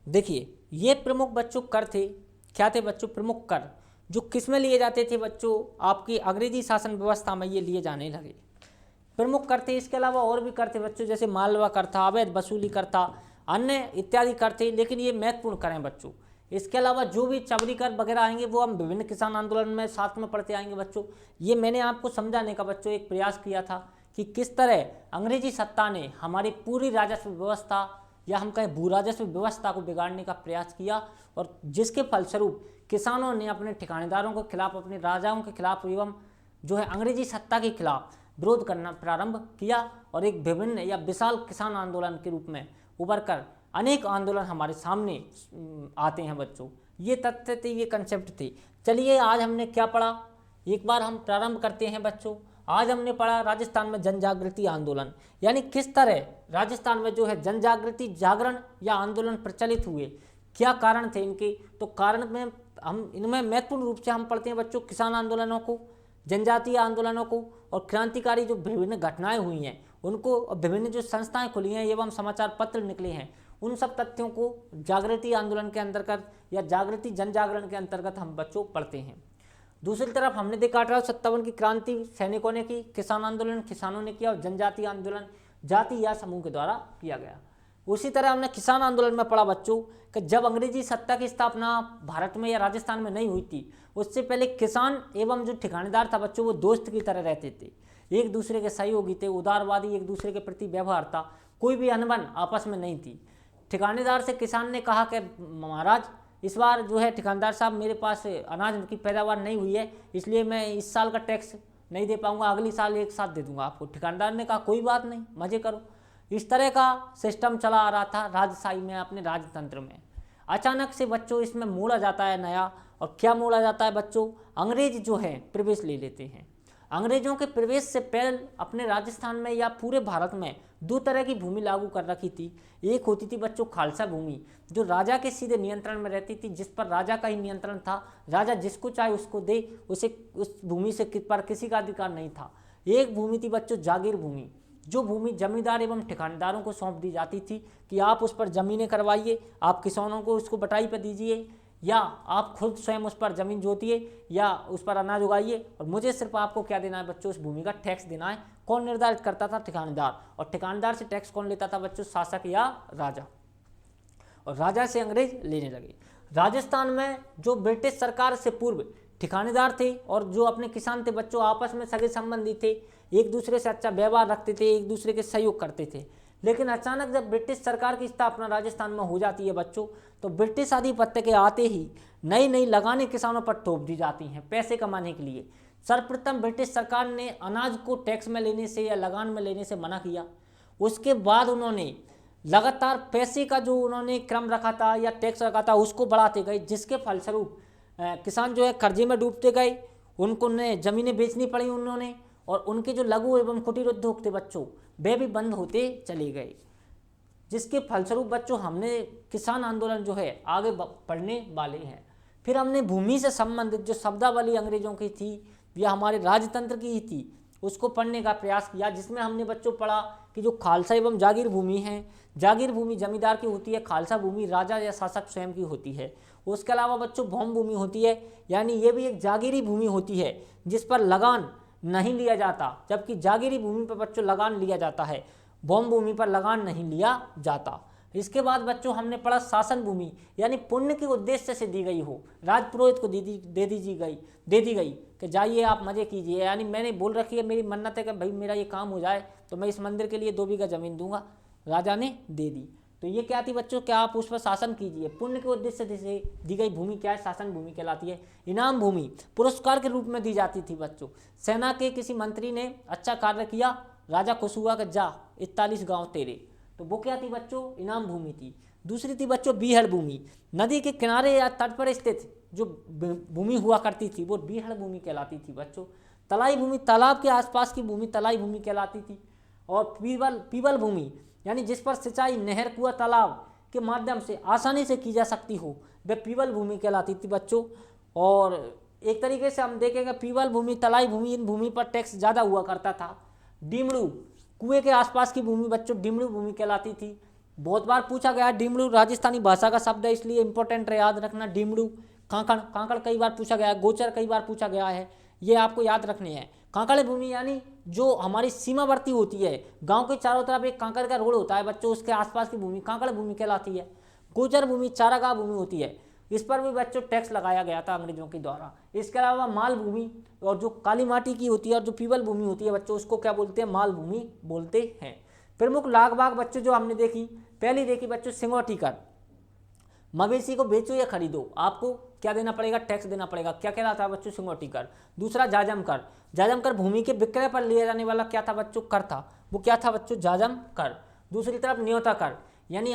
S1: देखिए, ये प्रमुख बच्चों कर थे। क्या थे बच्चों, प्रमुख कर, जो किस में लिए जाते थे बच्चों, आपकी अंग्रेजी शासन व्यवस्था में ये लिए जाने लगे। प्रमुख कर थे। इसके अलावा और भी कर थे बच्चों, जैसे मालवा कर था, अवैध वसूली कर था, अन्य इत्यादि कर थे। लेकिन ये महत्वपूर्ण करें बच्चों, इसके अलावा जो भी चबरीकर वगैरह आएंगे वो हम विभिन्न किसान आंदोलन में साथ में पढ़ते आएंगे बच्चों। ये मैंने आपको समझाने का बच्चों एक प्रयास किया था कि किस तरह अंग्रेजी सत्ता ने हमारी पूरी राजस्व व्यवस्था या हम कहें भू राजस्व व्यवस्था को बिगाड़ने का प्रयास किया, और जिसके फलस्वरूप किसानों ने अपने ठिकानेदारों के खिलाफ, अपने राजाओं के खिलाफ एवं जो है अंग्रेजी सत्ता के खिलाफ विरोध करना प्रारंभ किया, और एक विभिन्न या विशाल किसान आंदोलन के रूप में उभर कर अनेक आंदोलन हमारे सामने आते हैं बच्चों। ये तथ्य थे, ये कंसेप्ट थे। चलिए आज हमने क्या पढ़ा, एक बार हम प्रारंभ करते हैं बच्चों। आज हमने पढ़ा राजस्थान में जन जागृति आंदोलन, यानी किस तरह राजस्थान में जो है जन जागृति जागरण या आंदोलन प्रचलित हुए, क्या कारण थे इनके। तो कारण में हम इनमें महत्वपूर्ण रूप से हम पढ़ते हैं बच्चों किसान आंदोलनों को, जनजातीय आंदोलनों को, और क्रांतिकारी जो विभिन्न घटनाएं हुई हैं उनको, विभिन्न जो संस्थाएं खुली हैं एवं समाचार पत्र निकले हैं, उन सब तथ्यों को जागृति आंदोलन के अंतर्गत या जागृति जन जागरण के अंतर्गत हम बच्चों पढ़ते हैं। दूसरी तरफ हमने देखा 1857 की क्रांति सैनिकों ने की, किसान आंदोलन किसानों ने किया, और जनजातीय आंदोलन जाति या समूह के द्वारा किया गया। उसी तरह हमने किसान आंदोलन में पढ़ा बच्चों कि जब अंग्रेजी सत्ता की स्थापना भारत में या राजस्थान में नहीं हुई थी, उससे पहले किसान एवं जो ठिकानेदार था बच्चों वो दोस्त की तरह रहते थे, एक दूसरे के सहयोगी थे, उदारवादी, एक दूसरे के प्रति व्यवहार था, कोई भी अनबन आपस में नहीं थी। ठिकानेदार से किसान ने कहा कि महाराज इस बार जो है ठिकानदार साहब मेरे पास अनाज की पैदावार नहीं हुई है, इसलिए मैं इस साल का टैक्स नहीं दे पाऊंगा, अगली साल एक साथ दे दूंगा आपको। ठिकानदार ने कहा कोई बात नहीं, मजे करो। इस तरह का सिस्टम चला आ रहा था राजशाही में, अपने राजतंत्र में। अचानक से बच्चों इसमें मोड़ा जाता है नया, और क्या मोड़ा जाता है बच्चों, अंग्रेज जो है प्रवेश ले लेते हैं। अंग्रेजों के प्रवेश से पहले अपने राजस्थान में या पूरे भारत में दो तरह की भूमि लागू कर रखी थी। एक होती थी बच्चों खालसा भूमि, जो राजा के सीधे नियंत्रण में रहती थी, जिस पर राजा का ही नियंत्रण था, राजा जिसको चाहे उसको दे, उसे उस भूमि से पर किसी का अधिकार नहीं था। एक भूमि थी बच्चों जागीर भूमि, जो भूमि जमींदार एवं ठिकानेदारों को सौंप दी जाती थी कि आप उस पर जमीनें करवाइए, आप किसानों को उसको बटाई पर दीजिए, या आप खुद स्वयं उस पर जमीन जोतिए या उस पर अनाज उगाइए, और मुझे सिर्फ आपको क्या देना है बच्चों, उस भूमि का टैक्स देना है। कौन निर्धारित करता था, ठिकानेदार। और ठिकानेदार से टैक्स कौन लेता था बच्चों, शासक या राजा। और राजा से अंग्रेज लेने लगे। राजस्थान में जो ब्रिटिश सरकार से पूर्व ठिकानेदार थे और जो अपने किसान थे बच्चों, आपस में सगे संबंधी थे, एक दूसरे से अच्छा व्यवहार रखते थे, एक दूसरे के सहयोग करते थे। लेकिन अचानक जब ब्रिटिश सरकार की स्थापना राजस्थान में हो जाती है बच्चों, तो ब्रिटिश आधिपत्य के आते ही नई नई लगाने किसानों पर थोप दी जाती हैं पैसे कमाने के लिए। सर्वप्रथम ब्रिटिश सरकार ने अनाज को टैक्स में लेने से या लगान में लेने से मना किया। उसके बाद उन्होंने लगातार पैसे का जो उन्होंने क्रम रखा था या टैक्स रखा था उसको बढ़ाते गए, जिसके फलस्वरूप किसान जो है कर्जे में डूबते गए, उनको जमीनें बेचनी पड़ी उन्होंने, और उनके जो लघु एवं कुटीर उद्योग थे बच्चों वे भी बंद होते चले गए, जिसके फलस्वरूप बच्चों हमने किसान आंदोलन जो है आगे पढ़ने वाले हैं। फिर हमने भूमि से संबंधित जो शब्दावली अंग्रेजों की थी या हमारे राजतंत्र की ही थी उसको पढ़ने का प्रयास किया, जिसमें हमने बच्चों पढ़ा कि जो खालसा एवं जागीर भूमि है, जागीर भूमि जमींदार की होती है, खालसा भूमि राजा या शासक स्वयं की होती है। उसके अलावा बच्चों भौम भूमि होती है, यानी ये भी एक जागीरी भूमि होती है जिस पर लगान नहीं लिया जाता, जबकि जागीरी भूमि पर बच्चों लगान लिया जाता है, भौम भूमि पर लगान नहीं लिया जाता। इसके बाद बच्चों हमने पढ़ा शासन भूमि, यानी पुण्य के उद्देश्य से दी गई हो, राजपुरोहित को दे दी गई कि जाइए आप मजे कीजिए, यानी मैंने बोल रखी है, मेरी मन्नत है कि भाई मेरा ये काम हो जाए तो मैं इस मंदिर के लिए 2 बीघा जमीन दूंगा, राजा ने दे दी। तो ये क्या थी बच्चों, क्या आप उस पर शासन कीजिए, पुण्य के उद्देश्य से दी गई भूमि क्या है, शासन भूमि कहलाती है। इनाम भूमि पुरस्कार के रूप में दी जाती थी बच्चों, सेना के किसी मंत्री ने अच्छा कार्य किया, राजा खुश हुआ कि जा 41 गाँव तेरे, तो वो क्या थी बच्चों, इनाम भूमि थी। दूसरी थी बच्चों बीहड़ भूमि, नदी के किनारे या तट पर स्थित जो भूमि हुआ करती थी वो बीहड़ भूमि कहलाती थी बच्चों। तलाई भूमि, तालाब के आसपास की भूमि तलाई भूमि कहलाती थी। और पीवल भूमि, यानी जिस पर सिंचाई नहर कुआं तालाब के माध्यम से आसानी से की जा सकती हो, वह पीवल भूमि कहलाती थी बच्चों। और एक तरीके से हम देखेंगे पीवल भूमि, तलाई भूमि, इन भूमि पर टैक्स ज़्यादा हुआ करता था। डिमड़ू, कुएं के आसपास की भूमि बच्चों डिमड़ू भूमि कहलाती थी। बहुत बार पूछा गया, डिमड़ू राजस्थानी भाषा का शब्द है इसलिए इंपॉर्टेंट है याद रखना। डिमड़ू, कांकड़ कई बार पूछा गया है, गोचर कई बार पूछा गया है, ये आपको याद रखने हैं। कांकड़ भूमि यानी जो हमारी सीमावर्ती होती है, गांव के चारों तरफ एक कांकड़ का रोड होता है बच्चों, उसके आसपास की भूमि कांकड़ भूमि कहलाती है। गोचर भूमि चारागाह भूमि होती है, इस पर भी बच्चों टैक्स लगाया गया था अंग्रेजों के द्वारा। इसके अलावा माल भूमि और जो काली माटी की होती है और जो पीवल भूमि होती है बच्चों, उसको क्या बोलते हैं, माल भूमि बोलते हैं। प्रमुख लाग बाग बच्चों जो हमने देखी, पहली देखी बच्चों सिंगौटी कर। मवेशी को बेचो या खरीदो, आपको क्या देना पड़ेगा, टैक्स देना पड़ेगा। क्या कहलाता है बच्चों, सिंगौटी कर। दूसरा जाजम कर। जाजम कर भूमि के विक्रय पर लिया जाने वाला क्या था बच्चों, कर था। वो क्या था बच्चों, जाजम कर। दूसरी तरफ न्योता कर, यानी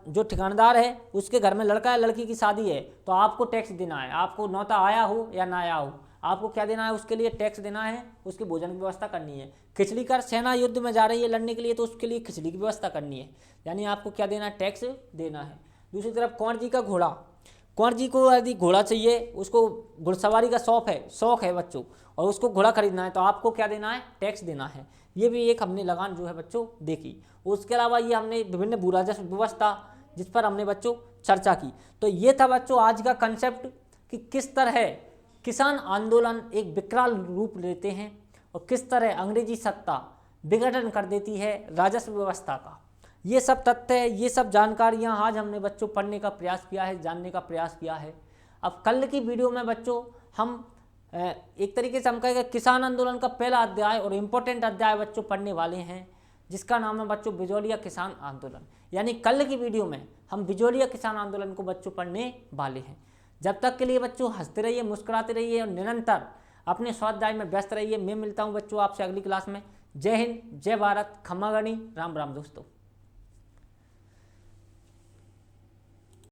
S1: जो ठिकानदार है उसके घर में लड़का या लड़की की शादी है तो आपको टैक्स देना है। आपको न्योता आया हो या ना आया हो, आपको क्या देना है, उसके लिए टैक्स देना है, उसके भोजन की व्यवस्था करनी है। खिचड़ी कर, सेना युद्ध में जा रही है लड़ने के लिए तो उसके लिए खिचड़ी की व्यवस्था करनी है, यानी आपको क्या देना है, टैक्स देना है। दूसरी तरफ कुंवर जी का घोड़ा। कुंवर जी को यदि घोड़ा चाहिए, उसको घुड़सवारी का शौक है बच्चों, और उसको घोड़ा खरीदना है तो आपको क्या देना है, टैक्स देना है। ये भी एक हमने लगान जो है बच्चों देखी। उसके अलावा ये हमने विभिन्न भू राजस्व व्यवस्था जिस पर हमने बच्चों चर्चा की। तो ये था बच्चों आज का कंसेप्ट कि किस तरह किसान आंदोलन एक विकराल रूप लेते हैं और किस तरह अंग्रेजी सत्ता विघटन कर देती है राजस्व व्यवस्था का। ये सब तथ्य, ये सब जानकारियाँ आज हमने बच्चों पढ़ने का प्रयास किया है, जानने का प्रयास किया है। अब कल की वीडियो में बच्चों हम एक तरीके से हम कहेंगे किसान आंदोलन का पहला अध्याय और इम्पोर्टेंट अध्याय बच्चों पढ़ने वाले हैं, जिसका नाम है बच्चों बिजौलिया किसान आंदोलन। यानी कल की वीडियो में हम बिजौलिया किसान आंदोलन को बच्चों पढ़ने वाले हैं। जब तक के लिए बच्चों हंसते रहिए, मुस्कुराते रहिए और निरंतर अपने स्वाध्याय में व्यस्त रहिए। मैं मिलता हूँ बच्चों आपसे अगली क्लास में। जय हिंद, जय भारत, खम्मा गणी, राम राम दोस्तों।